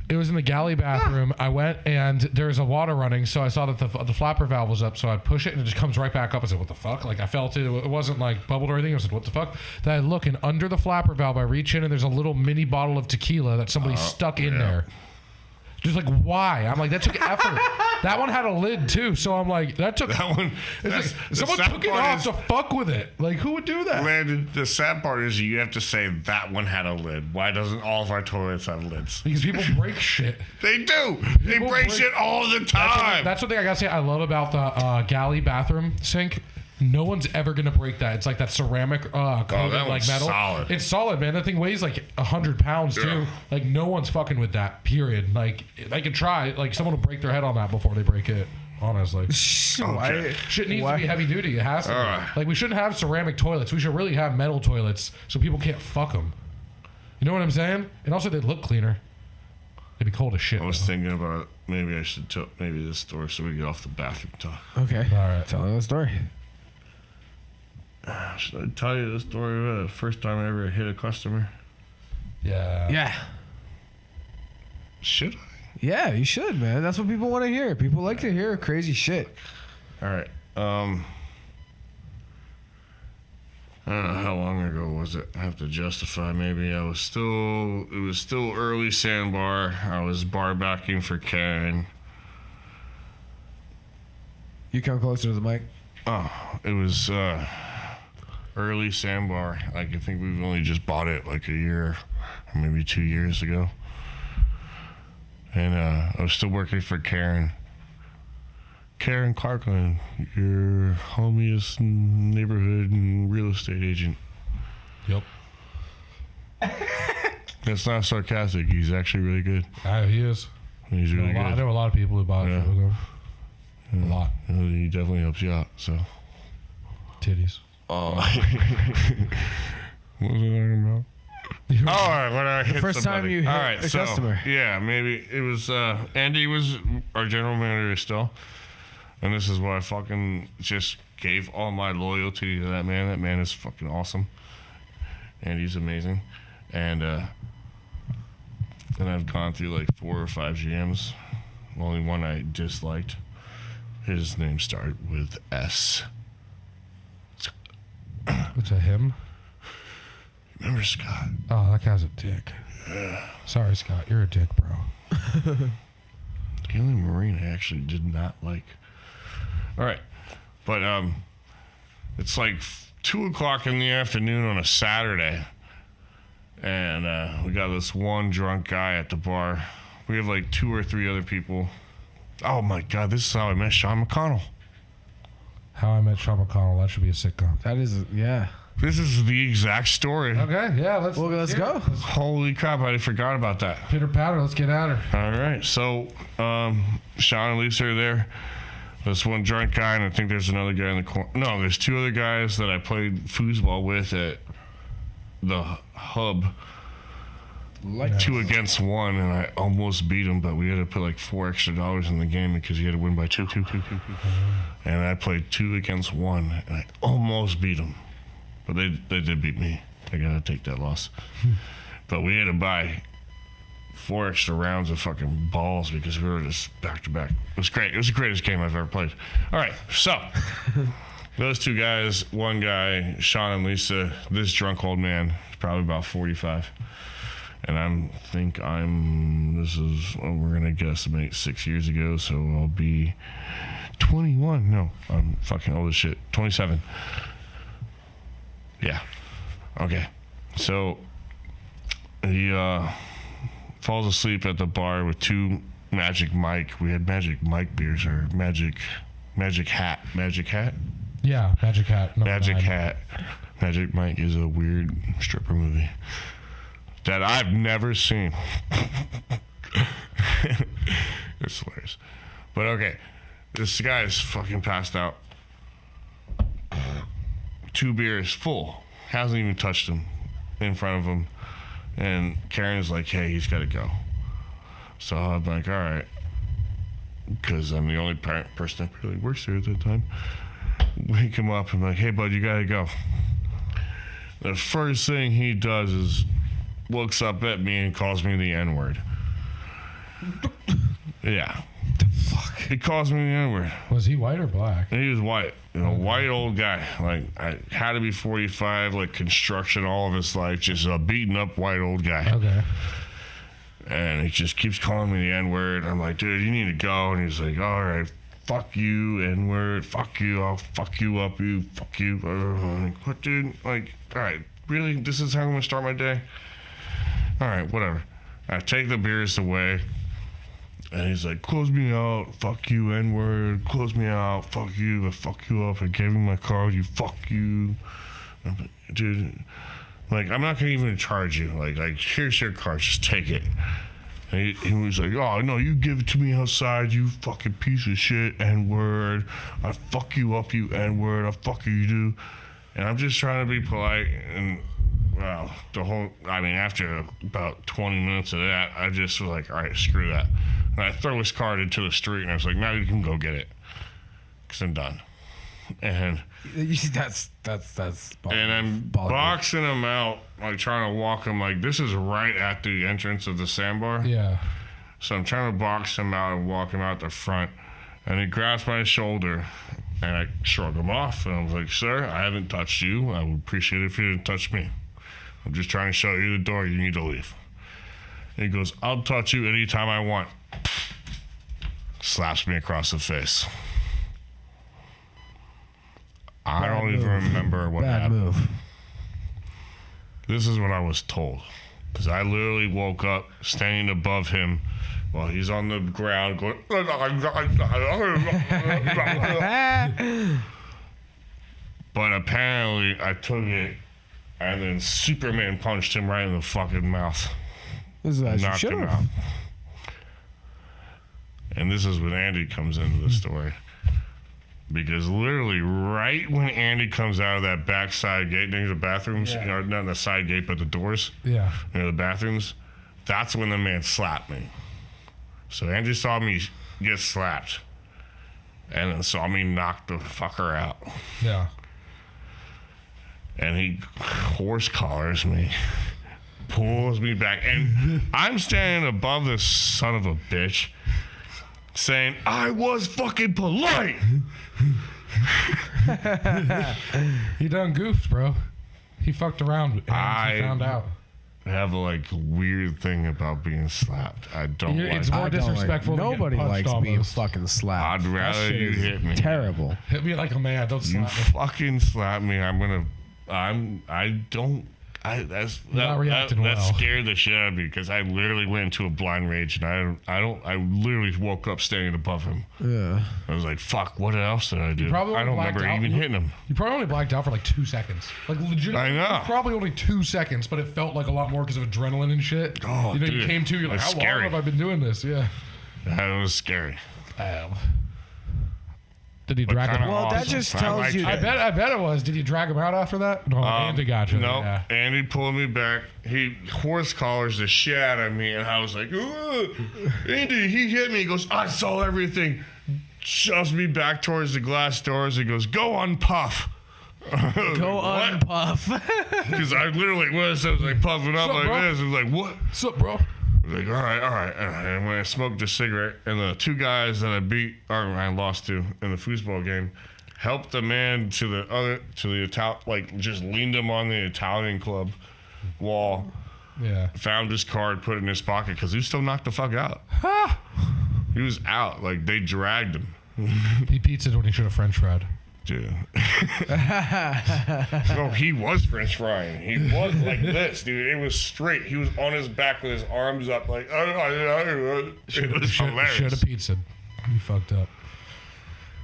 It was in the galley bathroom. I went and there's a water running, so I saw that the flapper valve was up. So I push it and it just comes right back up. I said, "What the fuck?" Like I felt it. It wasn't like bubbled or anything. I said, "What the fuck?" Then I look and under the flapper valve, I reach in and there's a little mini bottle of tequila that somebody stuck in there. Just like, why? I'm like, that took effort. That one had a lid too, so I'm like, that took. That one. It's like, The someone sad took it part off is- to fuck with it. Like, who would do that? Landon, the sad part is you have to say that one had a lid. Why doesn't all of our toilets have lids? Because people break shit. They do. They People break break- shit all the time. That's one thing I gotta say I love about the galley bathroom sink No one's ever gonna break that. It's like that ceramic coated that like one's metal. solid. It's solid, man. That thing weighs like 100 pounds too. Like no one's fucking with that. Period. Like they can try. Like someone will break their head on that before they break it. Honestly, Why? shit needs to be heavy duty. It has to. Be. Like we shouldn't have ceramic toilets. We should really have metal toilets so people can't fuck them. You know what I'm saying? And also they look cleaner. They'd be cold as shit. I was thinking about maybe I should tell maybe this story so we get off the bathroom talk. Okay. All right. Tell me the story. Should I tell you the story about the first time I ever hit a customer? Yeah. Yeah. Should I? Yeah, you should, man. That's what people want to hear. People like to hear crazy shit. All right. I don't know how long ago was it. I have to justify. Maybe it was still early sandbar. I was bar backing for Karen. You come closer to the mic. Oh, it was early sandbar. Like I think we've only just bought it like a year or maybe 2 years ago. And I was still working for Karen. Karen Clarkland, your homiest neighborhood and real estate agent. Yep. That's not sarcastic. He's actually really good. He is. He's really I good. know a lot of people who bought it with him. A lot. He definitely helps you out. So. Titties. Oh. What was I talking about? All right, when I hit First somebody. time you hit All right, a customer. Yeah, maybe it was Andy was our general manager still, and this is why I fucking just gave all my loyalty to that man. That man is fucking awesome. Andy's amazing, and I've gone through like 4 or 5 GMs. Only one I disliked. His name started with S. What's a him? Remember Scott? Oh, that guy's a dick. Yeah. Sorry, Scott. You're a dick, bro. The only Marine I actually did not like. All right. But it's like 2 o'clock in the afternoon on a Saturday. And we got this one drunk guy at the bar. We have like 2 or 3 other people. Oh my God, this is how I met Sean McConnell. How I Met Sean McConnell. That should be a sitcom. That is, yeah. This is the exact story. Okay, yeah, let's go. Holy crap, I forgot about that. Pitter patter, let's get at her. All right, so Sean and Lisa are there. There's one drunk guy, and I think there's another guy in the corner. No, there's 2 other guys that I played foosball with at the hub. Like 2 against 1, and I almost beat him, but we had to put like $4 extra in the game because he had to win by 2. And I played 2 against 1, and I almost beat him. But they did beat me. I gotta take that loss. But we had to buy 4 extra rounds of fucking balls because we were just back to back. It was great. It was the greatest game I've ever played. All right, so those 2 guys, one guy, Sean and Lisa, this drunk old man, probably about 45. And this is what we're gonna guesstimate 6 years ago, so I'll be 21. No, I'm fucking old as shit. 27. Yeah. Okay. So he falls asleep at the bar with 2 Magic Mike. We had Magic Mike beers or Magic Hat. Magic Hat? Yeah, Magic Hat. Magic Hat. Magic Mike is a weird stripper movie that I've never seen. It's hilarious. But okay. This guy is fucking passed out. 2 beers full. Hasn't even touched him in front of him. And Karen is like, hey, he's got to go. So I'm like, all right. Because I'm the only person that really works there at that time. Wake him up. I'm like, hey, bud, you got to go. The first thing he does is looks up at me and calls me the N-word. Yeah. the fuck? He calls me the N-word. Was he white or black? And he was white. White old guy. Like, I had to be 45, like construction all of his life. Just a beaten up white old guy. Okay. And he just keeps calling me the N-word. I'm like, dude, you need to go. And he's like, all right, fuck you, N-word. Fuck you. I'll fuck you up, you. Fuck you. I'm like, what, dude? Like, all right, really? This is how I'm going to start my day? All right, whatever. I take the beers away. And he's like, close me out, fuck you, N-word, close me out, fuck you, I fuck you up, I gave you my card, you fuck you. I'm like, dude, like, I'm not gonna even charge you. Like here's your card, just take it. And he was like, oh, no, you give it to me outside, you fucking piece of shit, N-word. I fuck you up, you N-word, I fuck you do. And I'm just trying to be polite, and well, after about 20 minutes of that, I just was like, all right, screw that. And I throw his card into the street, and I was like, now you can go get it, because I'm done. And that's and I'm boxing him out, like trying to walk him, like this is right at the entrance of the sandbar. Yeah. So I'm trying to box him out and walk him out the front, and he grabs my shoulder, and I shrug him off, and I was like, sir, I haven't touched you. I would appreciate it if you didn't touch me. I'm just trying to show you the door. You need to leave. And he goes, I'll touch you anytime I want. Slaps me across the face. I don't even remember what happened. Move. This is what I was told. Because I literally woke up standing above him while he's on the ground going... But apparently I took it and then Superman punched him right in the fucking mouth. This is knocked him out. And this is when Andy comes into the story. Because literally right when Andy comes out of that back side gate near the bathrooms, not the side gate, but the doors near the bathrooms, that's when the man slapped me. So Andy saw me get slapped and then saw me knock the fucker out. Yeah. And he horse collars me, pulls me back, and I'm standing above this son of a bitch saying, I was fucking polite. He done goofed, bro. He fucked around and he found out. I have a weird thing about being slapped. I don't like it. It's more disrespectful. Nobody likes being fucking slapped. I'd rather you hit me. Terrible. Hit me like a man. Don't slap me. Fucking slap me. That scared the shit out of me because I literally went into a blind rage and I literally woke up standing above him. Yeah. I was like, fuck, what else did I do? I don't remember even hitting him. You probably only blacked out for 2 seconds. Legit. I know. Probably only 2 seconds, but it felt like a lot more because of adrenaline and shit. Oh, dude, you came to, you're like, how long have I been doing this? Yeah. That was scary. Did he drag him out? Well, that just tells you. I bet it was. Did you drag him out after that? No, Andy got you. No, yeah. Andy pulled me back. He horse collars the shit out of me, and I was like, Andy, he hit me. He goes, I saw everything. Shoves me back towards the glass doors. He goes, go unpuff. Go unpuff. Because I literally was like puffing up like bro? this. I was like, what? What's up, bro? I was like, all right. And when I smoked a cigarette, and the two guys that I lost to in the foosball game, helped the man to the Italian, just leaned him on the Italian club wall. Yeah. Found his card, put it in his pocket, because he was still knocked the fuck out. He was out. Like, they dragged him. He pizzaed when he should have French fried. Dude. No, he was French frying. He was like this, dude. It was straight. He was on his back with his arms up, like, it was hilarious. Should have pizzaed. You fucked up.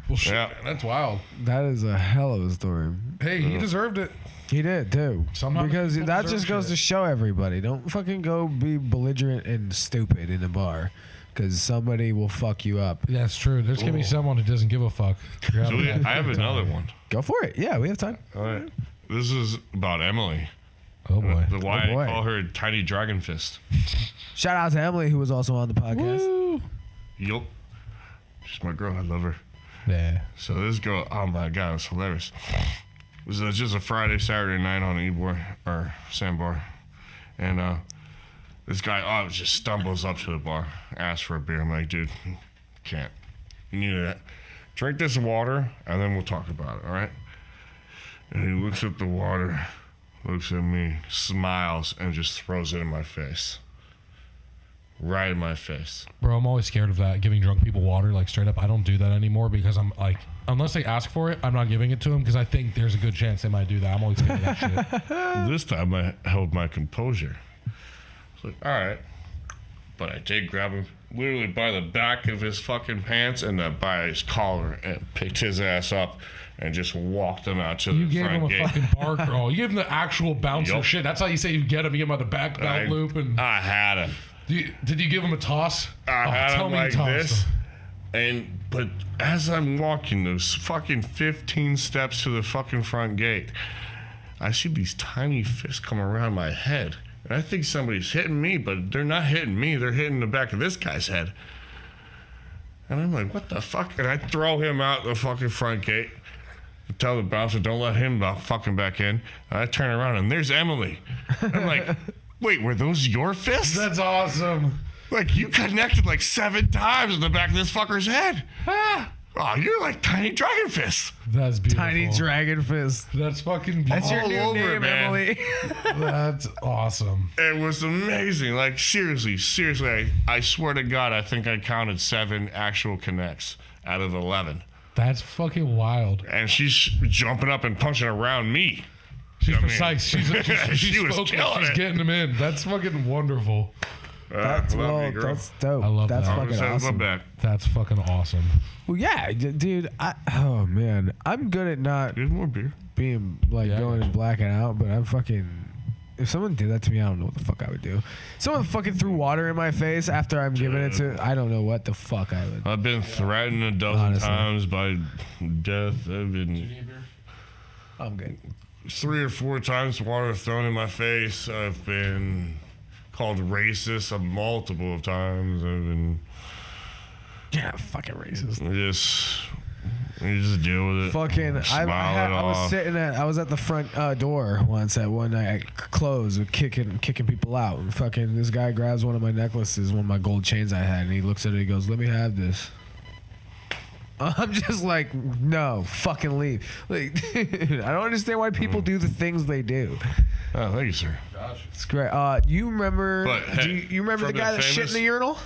Well, shit, yeah. Man, that's wild. That is a hell of a story. Hey, he deserved it. He did, too. Somehow because that just goes to show everybody. Don't fucking go be belligerent and stupid in a bar. Because somebody will fuck you up. Yeah, that's true. There's going to be someone who doesn't give a fuck. So I have another one. Go for it. Yeah, we have time. All right. This is about Emily. Oh, boy. I call her Tiny Dragon Fist. Shout out to Emily, who was also on the podcast. Woo. Yup. She's my girl. I love her. Yeah. So this girl, oh my God, it's hilarious. It was just a Friday, Saturday night on Ybor, or Sandbar. And this guy just stumbles up to the bar, asks for a beer. I'm like, dude, can't. You need to drink this water, and then we'll talk about it, all right? And he looks at the water, looks at me, smiles, and just throws it in my face. Right in my face. Bro, I'm always scared of that, giving drunk people water, like straight up. I don't do that anymore because I'm like, unless they ask for it, I'm not giving it to them because I think there's a good chance they might do that. I'm always scared of that shit. This time I held my composure. I was like, all right. But I did grab him literally by the back of his fucking pants and by his collar and picked his ass up and just walked him out to You the gave him front a gate. fucking bar crawl. You gave him the actual bouncer Yup. shit. That's how you say you get him. You get him on the back belt loop. And I had him. did you give him a toss? I had tell him me you like tossed this. him. But as I'm walking those fucking 15 steps to the fucking front gate, I see these tiny fists come around my head. And I think somebody's hitting me, but they're not hitting me. They're hitting the back of this guy's head. And I'm like, what the fuck? And I throw him out the fucking front gate. Tell the bouncer, don't let him fucking back in. And I turn around and there's Emily. I'm like, wait, were those your fists? That's awesome. Like, you connected like 7 times in the back of this fucker's head. Ah, Oh, you're like tiny dragon fists. that's beautiful. Tiny dragon fist. That's fucking That's beautiful. your All new over, name, man. Emily. That's awesome. It was amazing. Like, seriously, I swear to God, I think I counted 7 actual connects out of 11. That's fucking wild. And she's jumping up and punching around me. She's I mean, precise. She's she was focused. killing She's it. getting them in. That's fucking wonderful. That's love you, girl. that's dope. I love that's that. fucking Always have my awesome. back. That's fucking awesome. Well, yeah, dude. Oh man, I'm good at not Here's more beer. being like Yeah, going I and blacking out, but I'm fucking. If someone did that to me, I don't know what the fuck I would do. Someone fucking threw water in my face after I'm giving it to. I don't know what the fuck I would. I've been threatened a dozen Honestly. times by death. I've been I'm good. 3 or 4 times water thrown in my face. I've been called racist a multiple of times. I've been Yeah, fucking racist. you just deal with it. Fucking, I was at the front door once at one night, closed, kicking people out. And fucking, this guy grabs one of my necklaces, one of my gold chains I had, and he looks at it. He goes, "Let me have this." I'm just like, no, fucking leave. Like, dude, I don't understand why people do the things they do. Oh, thank you, sir. It's great. You remember? But, hey, do you remember for the guy the that shit in famous- the urinal?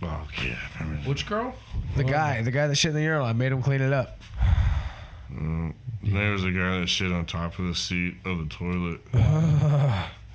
Oh, yeah. I mean, Which girl? The guy that shit in the urinal. I made him clean it up. there was a guy that shit on top of the seat of the toilet.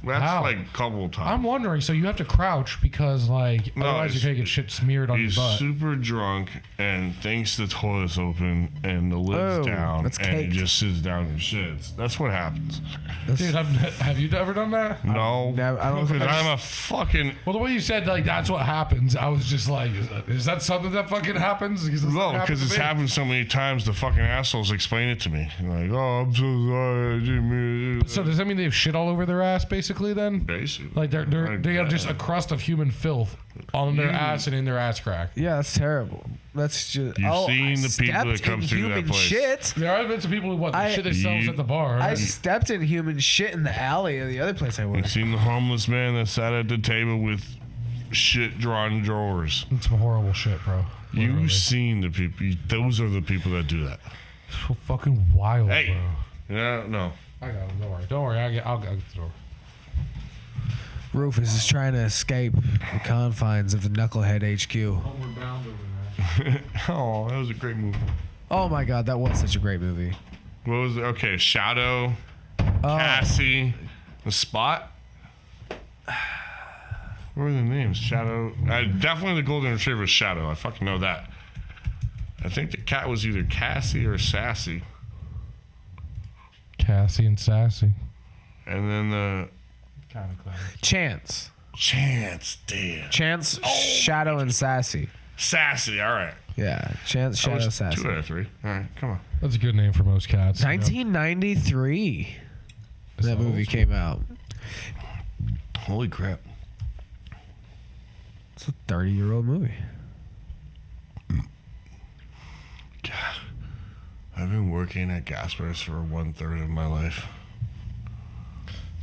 That's How? like a couple of times. I'm wondering. So you have to crouch because, like, No, otherwise you're gonna get shit smeared on your He's butt. super drunk and thinks the toilet's open and the lid's Oh, down, that's and he caked. just sits down and shits. That's what happens. Dude, have you ever done that? No, I don't think because I've- I'm a fucking Well, the way you said, like, that's what happens, I was just like, is that something that fucking happens? no, because it's happened so many times. The fucking assholes explain it to me. Like, oh, I'm so sorry. I didn't mean to-" So does that mean they have shit all over their ass, basically? Then, Basically, like, they got just a crust of human filth on their ass and in their ass crack. Yeah, that's terrible. That's just. You've seen I the people that stepped come in through that human place. shit. There have been some people who I- shit themselves You- at the bar. I and- stepped in human shit in the alley of the other place I worked. I've seen the homeless man that sat at the table with shit drawn drawers. It's some horrible shit, bro. Literally. You've seen the people. Those are the people that do that. So fucking wild, Hey. bro. Yeah, no. I got him. Don't worry. I'll get the door. Rufus is trying to escape the confines of the Knucklehead HQ. Homeward bound over there. Oh, that was a great movie. Oh my god, that was such a great movie. What was it? Okay, Shadow, Cassie, The Spot. What were the names? Shadow. Definitely the Golden Retriever was Shadow. I fucking know that. I think the cat was either Cassie or Sassy. Cassie and Sassy. And then the Kind of clever. Chance. Chance, damn. Chance, Shadow, and Sassy. Sassy, all right. Yeah, Chance, That Shadow, was Sassy. 2 out of 3. All right, come on. That's a good name for most cats. 1993. That that movie old came out. Holy crap. It's a 30-year-old movie. God. I've been working at Gasper's for 1/3 of my life.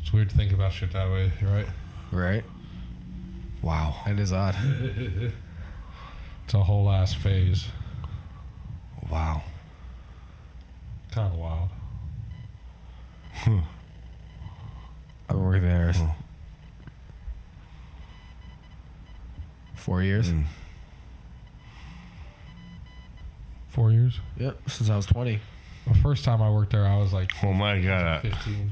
It's weird to think about shit that way, right? Right? Wow. That is odd. It's a whole ass phase. Wow. Kind of wild. I've been working there 4 years. 4 years? Yep, since I was 20. The first time I worked there, I was like Oh my God. 15.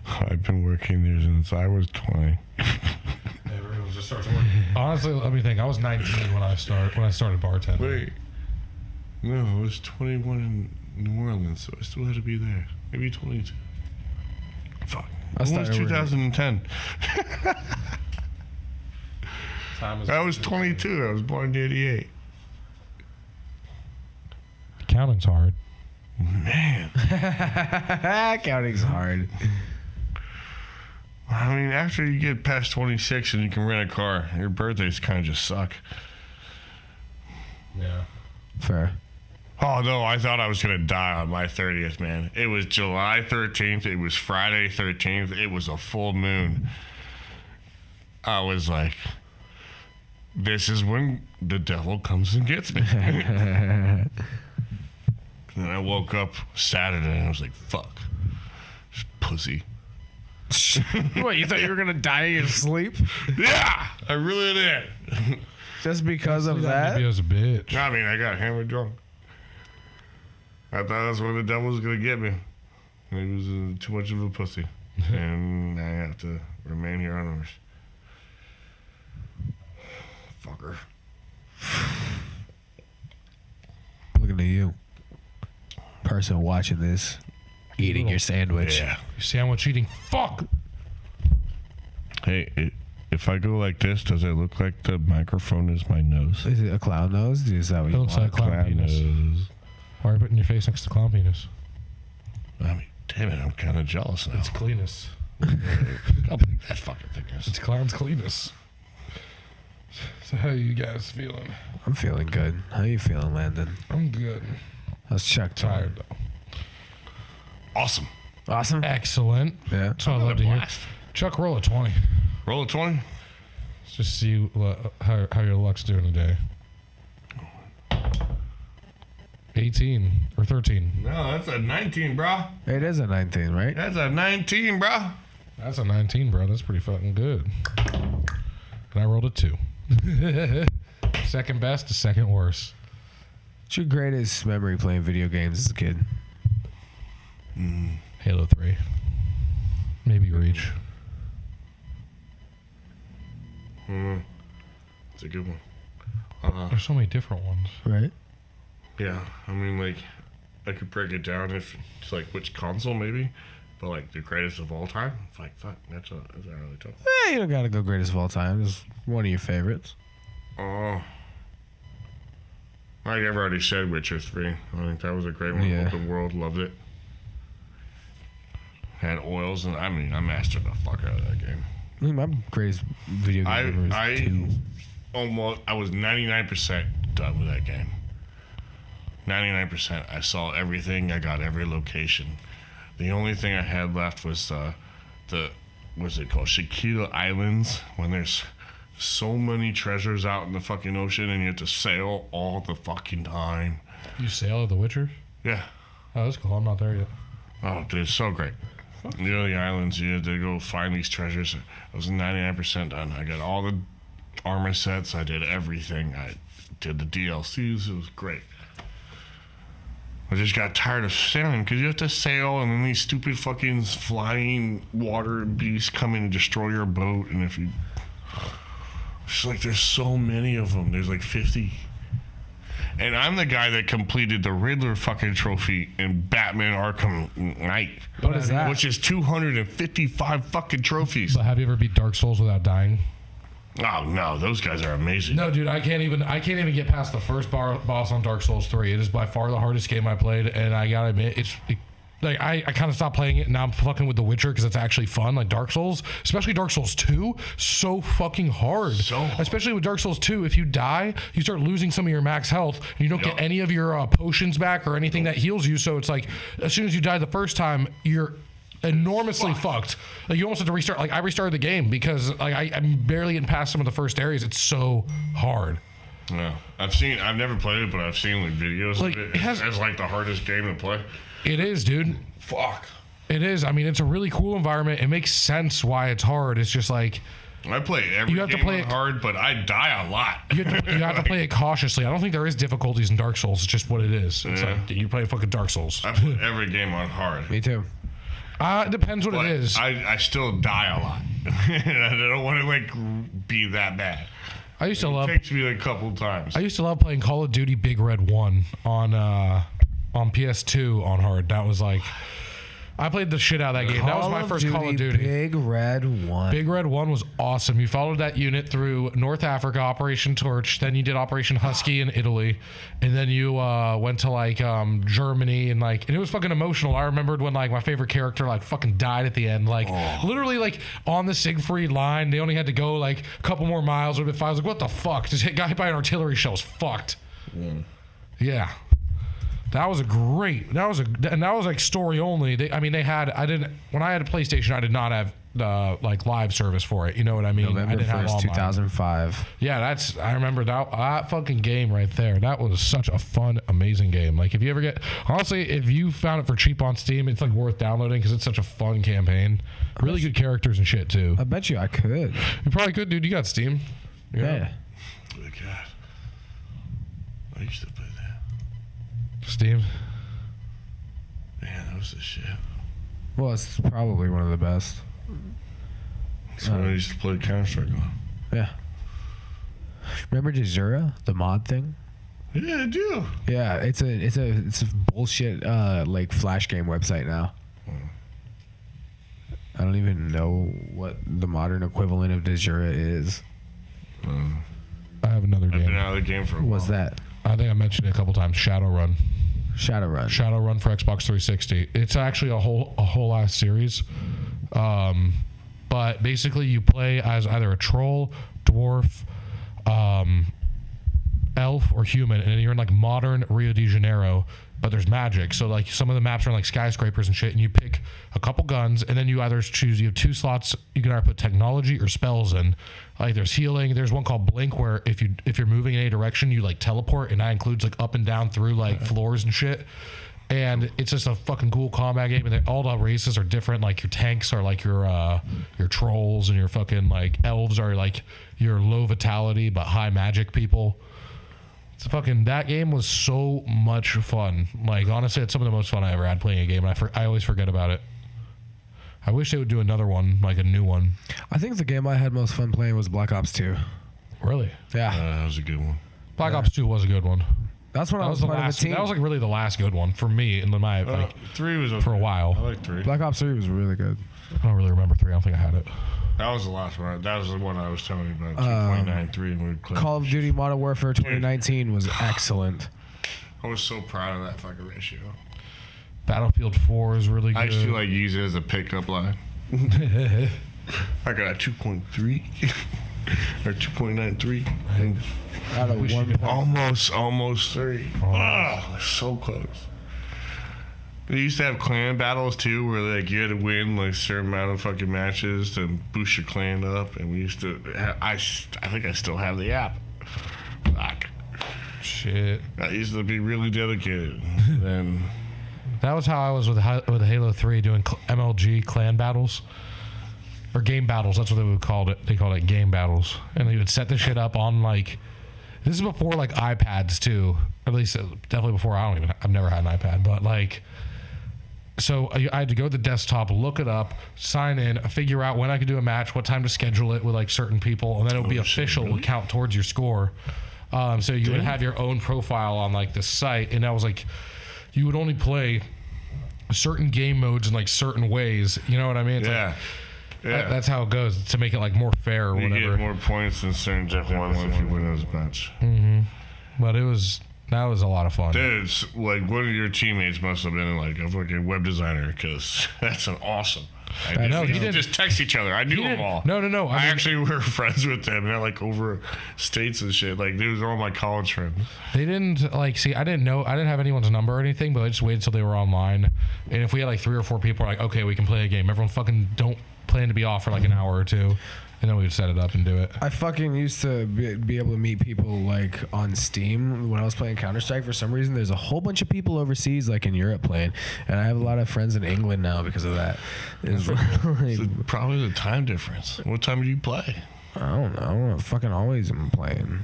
I've been working there since I was 20. Everyone was just starts working. Honestly, let me think. I was 19 when I started bartending. Wait. No, I was 21 in New Orleans, so I still had to be there. Maybe 22. Fuck. It was 2010. I was 22. I was born in 88. Counting's hard. Man. Counting's hard. I mean, after you get past 26 and you can rent a car, your birthdays kind of just suck. Yeah. Fair. Oh, no, I thought I was going to die on my 30th, man. It was July 13th. It was Friday 13th. It was a full moon. I was like, this is when the devil comes and gets me. And I woke up Saturday and I was like, fuck. Just pussy. What, you thought you were going to die in your sleep? Yeah, I really did. Just because of that? Maybe I was a bitch. I mean, I got hammered drunk. I thought that's where the devil was going to get me. He was too much of a pussy. And I have to remain here on earth. Fucker. Looking at you. Person watching this. Eating your sandwich. Yeah. Sandwich eating. Fuck! Hey, if I go like this, does it look like the microphone is my nose? Is it a clown nose? Is that what It you looks want? like clown penis. Nose. Why are you putting your face next to clown penis? I mean, damn it, I'm kind of jealous now. It's cleanest. How big that fucking thing is. It's clown's cleanest. So how you guys feeling? I'm feeling good. How you feeling, Landon? I'm good. How's Chuck doing? Tired though. Awesome. Awesome. Excellent. Yeah. That's what I love to hear. Blast. Chuck, roll a 20. Roll a 20. Let's just see how your luck's doing today. 18 or 13. No, that's a 19, bro. It is a 19, right? That's a 19, bro. That's a 19, bro. That's pretty fucking good. And I rolled a 2. Second best to second worst. What's your greatest memory playing video games as a kid? Halo 3. Maybe Reach. It's a good one. There's so many different ones. Right? Yeah, I mean, like, I could break it down if it's like which console maybe, but like the greatest of all time. It's like, fuck, that's really tough. You don't gotta go greatest of all time. Just one of your favorites. Oh, like I've already said, Witcher 3. I think that was a great one. Yeah. Open world, loved it. Had oils, and I mean, I mastered the fuck out of that game. I mean, my greatest video game was I 2. I was 99% done with that game. 99%. I saw everything. I got every location. The only thing I had left was what's it called? Shakita Islands, when there's so many treasures out in the fucking ocean and you have to sail all the fucking time. You sail at The Witcher? Yeah. Oh, that's cool. I'm not there yet. Oh, dude, it's so great. You know, the islands, you had to go find these treasures. I was 99% done. I got all the armor sets. I did everything. I did the DLCs. It was great. I just got tired of sailing because you have to sail and then these stupid fucking flying water beasts come in and destroy your boat. And if you... It's like there's so many of them. There's like 50. And I'm the guy that completed the Riddler fucking trophy in Batman Arkham Knight. What is that? Which is 255 fucking trophies. But have you ever beat Dark Souls without dying? Oh no, those guys are amazing. No, dude, I can't even get past the first boss on Dark Souls 3. It is by far the hardest game I played, and I gotta admit, I kind of stopped playing it, and now I'm fucking with The Witcher because it's actually fun. Like Dark Souls, especially Dark Souls 2, so fucking hard. So hard. Especially with Dark Souls 2, if you die, you start losing some of your max health, and you don't get any of your potions back or anything that heals you. So it's like, as soon as you die the first time, you're enormously fucked. Like you almost have to restart. Like I restarted the game because like I'm barely getting past some of the first areas. It's so hard. Yeah, I've never played it, but I've seen like videos Like, of it. it has- It's like the hardest game to play. It is, dude. Fuck. It is. I mean, it's a really cool environment. It makes sense why it's hard. It's just like I play every You have to game play on it- hard, but I die a lot. you have to play it cautiously. I don't think there is difficulties in Dark Souls. It's just what it is. It's Yeah. like you play fucking Dark Souls. I put every game on hard. Me too. It depends what But it is. I still die a lot. I don't want to like be that bad. I used to love. It takes me like a couple times. I used to love playing Call of Duty Big Red 1 on PS2 on hard. That was like, I played the shit out of that game. That was my first Call of Duty. Big Red 1. Big Red 1 was awesome. You followed that unit through North Africa, Operation Torch. Then you did Operation Husky in Italy. And then you went to like Germany and it was fucking emotional. I remembered when like my favorite character like fucking died at the end. Like literally like on the Siegfried line, they only had to go like a couple more miles. I was like, what the fuck? Just got hit by an artillery shell. Was fucked. Yeah. That was and that was like story only. When I had a PlayStation, I did not have like live service for it. You know what I mean? November I didn't 1st, have 2005. Yeah, I remember that fucking game right there. That was such a fun, amazing game. Like if you found it for cheap on Steam, it's like worth downloading because it's such a fun campaign. Really good characters and shit too. I bet you I could. You probably could, dude. You got Steam. Yeah. Oh God, I used to play that. Steam. Man, that was the shit. Well, it's probably one of the best. That's when I used to play Counter-Strike on. Yeah. Remember Jazura, the mod thing? Yeah, I do. Yeah, it's a bullshit like flash game website now. I don't even know what the modern equivalent of Jazura is. I have another I've game. been out of the game for a while. What's that? I think I mentioned it a couple times. Shadowrun. Shadowrun for Xbox 360. It's actually a whole ass series. But basically you play as either a troll, dwarf, elf, or human, and you're in like modern Rio de Janeiro, but there's magic. So like some of the maps are like skyscrapers and shit, and you pick a couple guns, and then you either choose, you have two slots, you can either put technology or spells in. Like there's healing, there's one called Blink where if you're moving in any direction, you like teleport, and that includes like up and down through like floors and shit. And it's just a fucking cool combat game, and all the races are different. Like your tanks are like your trolls, and your fucking like elves are like your low vitality but high magic people. It's fucking, that game was so much fun. Like honestly, it's some of the most fun I ever had playing a game, and I always forget about it. I wish they would do another one, like a new one. I think the game I had most fun playing was Black Ops 2. Really? Yeah. That was a good one. Black Ops 2 was a good one. That's when That I was was the part of a last. team. That was like really the last good one for me in my like 3 was okay. for a while. I like 3. Black Ops 3 was really good. I don't really remember 3. I don't think I had it. That was the last one. That was the one I was telling you about. 2.93, and we would Call of Duty Modern Warfare 2019 was excellent. I was so proud of that fucking ratio. Battlefield 4 is really good. I used to like use it as a pickup line. I got a 2.3 or 2.93. Out of one. Almost 3. Oh, so close. They used to have clan battles too, where like you had to win like a certain amount of fucking matches to boost your clan up, and we used to. I think I still have the app. Fuck. Shit. I used to be really dedicated. Then That was how I was with Halo 3 doing MLG clan battles. Or game battles, that's what they would call it. They called it game battles. And they would set the shit up on like, this is before like iPads too. At least definitely before, I've never had an iPad, but like, so I had to go to the desktop, look it up, sign in, figure out when I could do a match, what time to schedule it with like certain people, and then it would be official, would count towards your score. So you would have your own profile on like the site, and that was like, you would only play certain game modes in like certain ways. You know what I mean? It's yeah. Like, Yeah. that's how it goes to make it like more fair or You whatever. get more points than certain ones if you win those match. But that was a lot of fun. Dude, it's like one of your teammates must have been like a fucking web designer, because that's an awesome. I know, he didn't just text each other. I knew them all. No. I actually were friends with them. They're like over states and shit. Like these are all my college friends. They didn't like see. I didn't have anyone's number or anything, but I just waited till they were online. And if we had like 3 or 4 people, like, okay, we can play a game. Everyone fucking don't plan to be off for like an hour or 2. And then we would set it up and do it. I fucking used to be able to meet people like on Steam when I was playing Counter-Strike. For some reason, there's a whole bunch of people overseas, like in Europe, playing, and I have a lot of friends in England now because of that. It's like, Probably the time difference. What time do you play? I don't know. I fucking always am playing.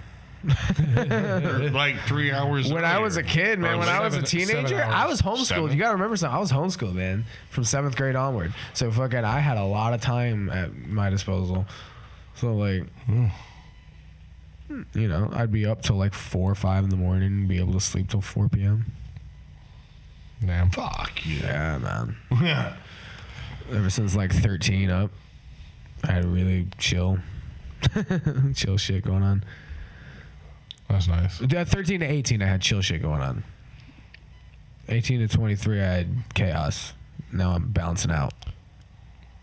like 3 hours. When I was a kid, man, when I was a teenager, I was homeschooled. 7? You gotta remember something. I was homeschooled, man, from 7th grade onward. So fucking, I had a lot of time at my disposal. So like, you know, I'd be up till like 4 or 5 in the morning and be able to sleep till 4 p.m. Damn. Fuck you. Yeah, man. Ever since like 13 up, I had really chill shit going on. That's nice. 13 to 18, I had chill shit going on. 18 to 23, I had chaos. Now I'm balancing out.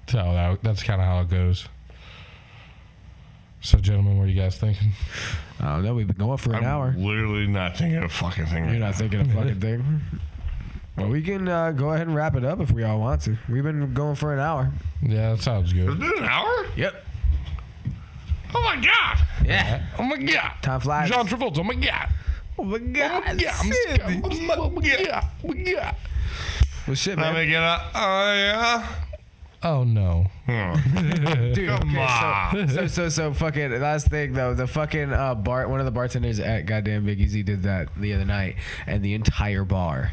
So that's kind of how it goes. So, gentlemen, what are you guys thinking? I don't know. We've been going for an hour. Literally not thinking of a fucking thing. You're not thinking of a fucking thing? Well, we can go ahead and wrap it up if we all want to. We've been going for an hour. Yeah, that sounds It's good. been an hour? Yep. Oh my god! Yeah. Oh my god. Time flies. John Travolta. Oh my god. Oh my God. Oh my god. I'm Sid. scared. Oh my god. Oh my god. Well, shit, Let man. me get up. Oh yeah. Oh no. Dude, Come on. So fucking last thing though, the fucking one of the bartenders at goddamn Big Easy did that the other night, and the entire bar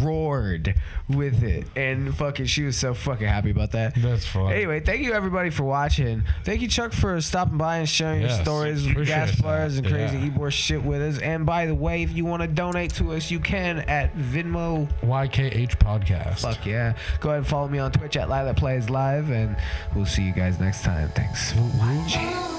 roared with it, and fucking she was so fucking happy about that. That's fun. Anyway, thank you everybody for watching. Thank you, Chuck, for stopping by and sharing your Yes, stories, appreciate gas flyers, and that. crazy Yeah. Ybor shit with us. And by the way, if you want to donate to us, you can at Venmo. YKH Podcast. Fuck yeah. Go ahead and follow me on Twitch at Live That Plays Live, and we'll see you guys next time. Thanks for watching.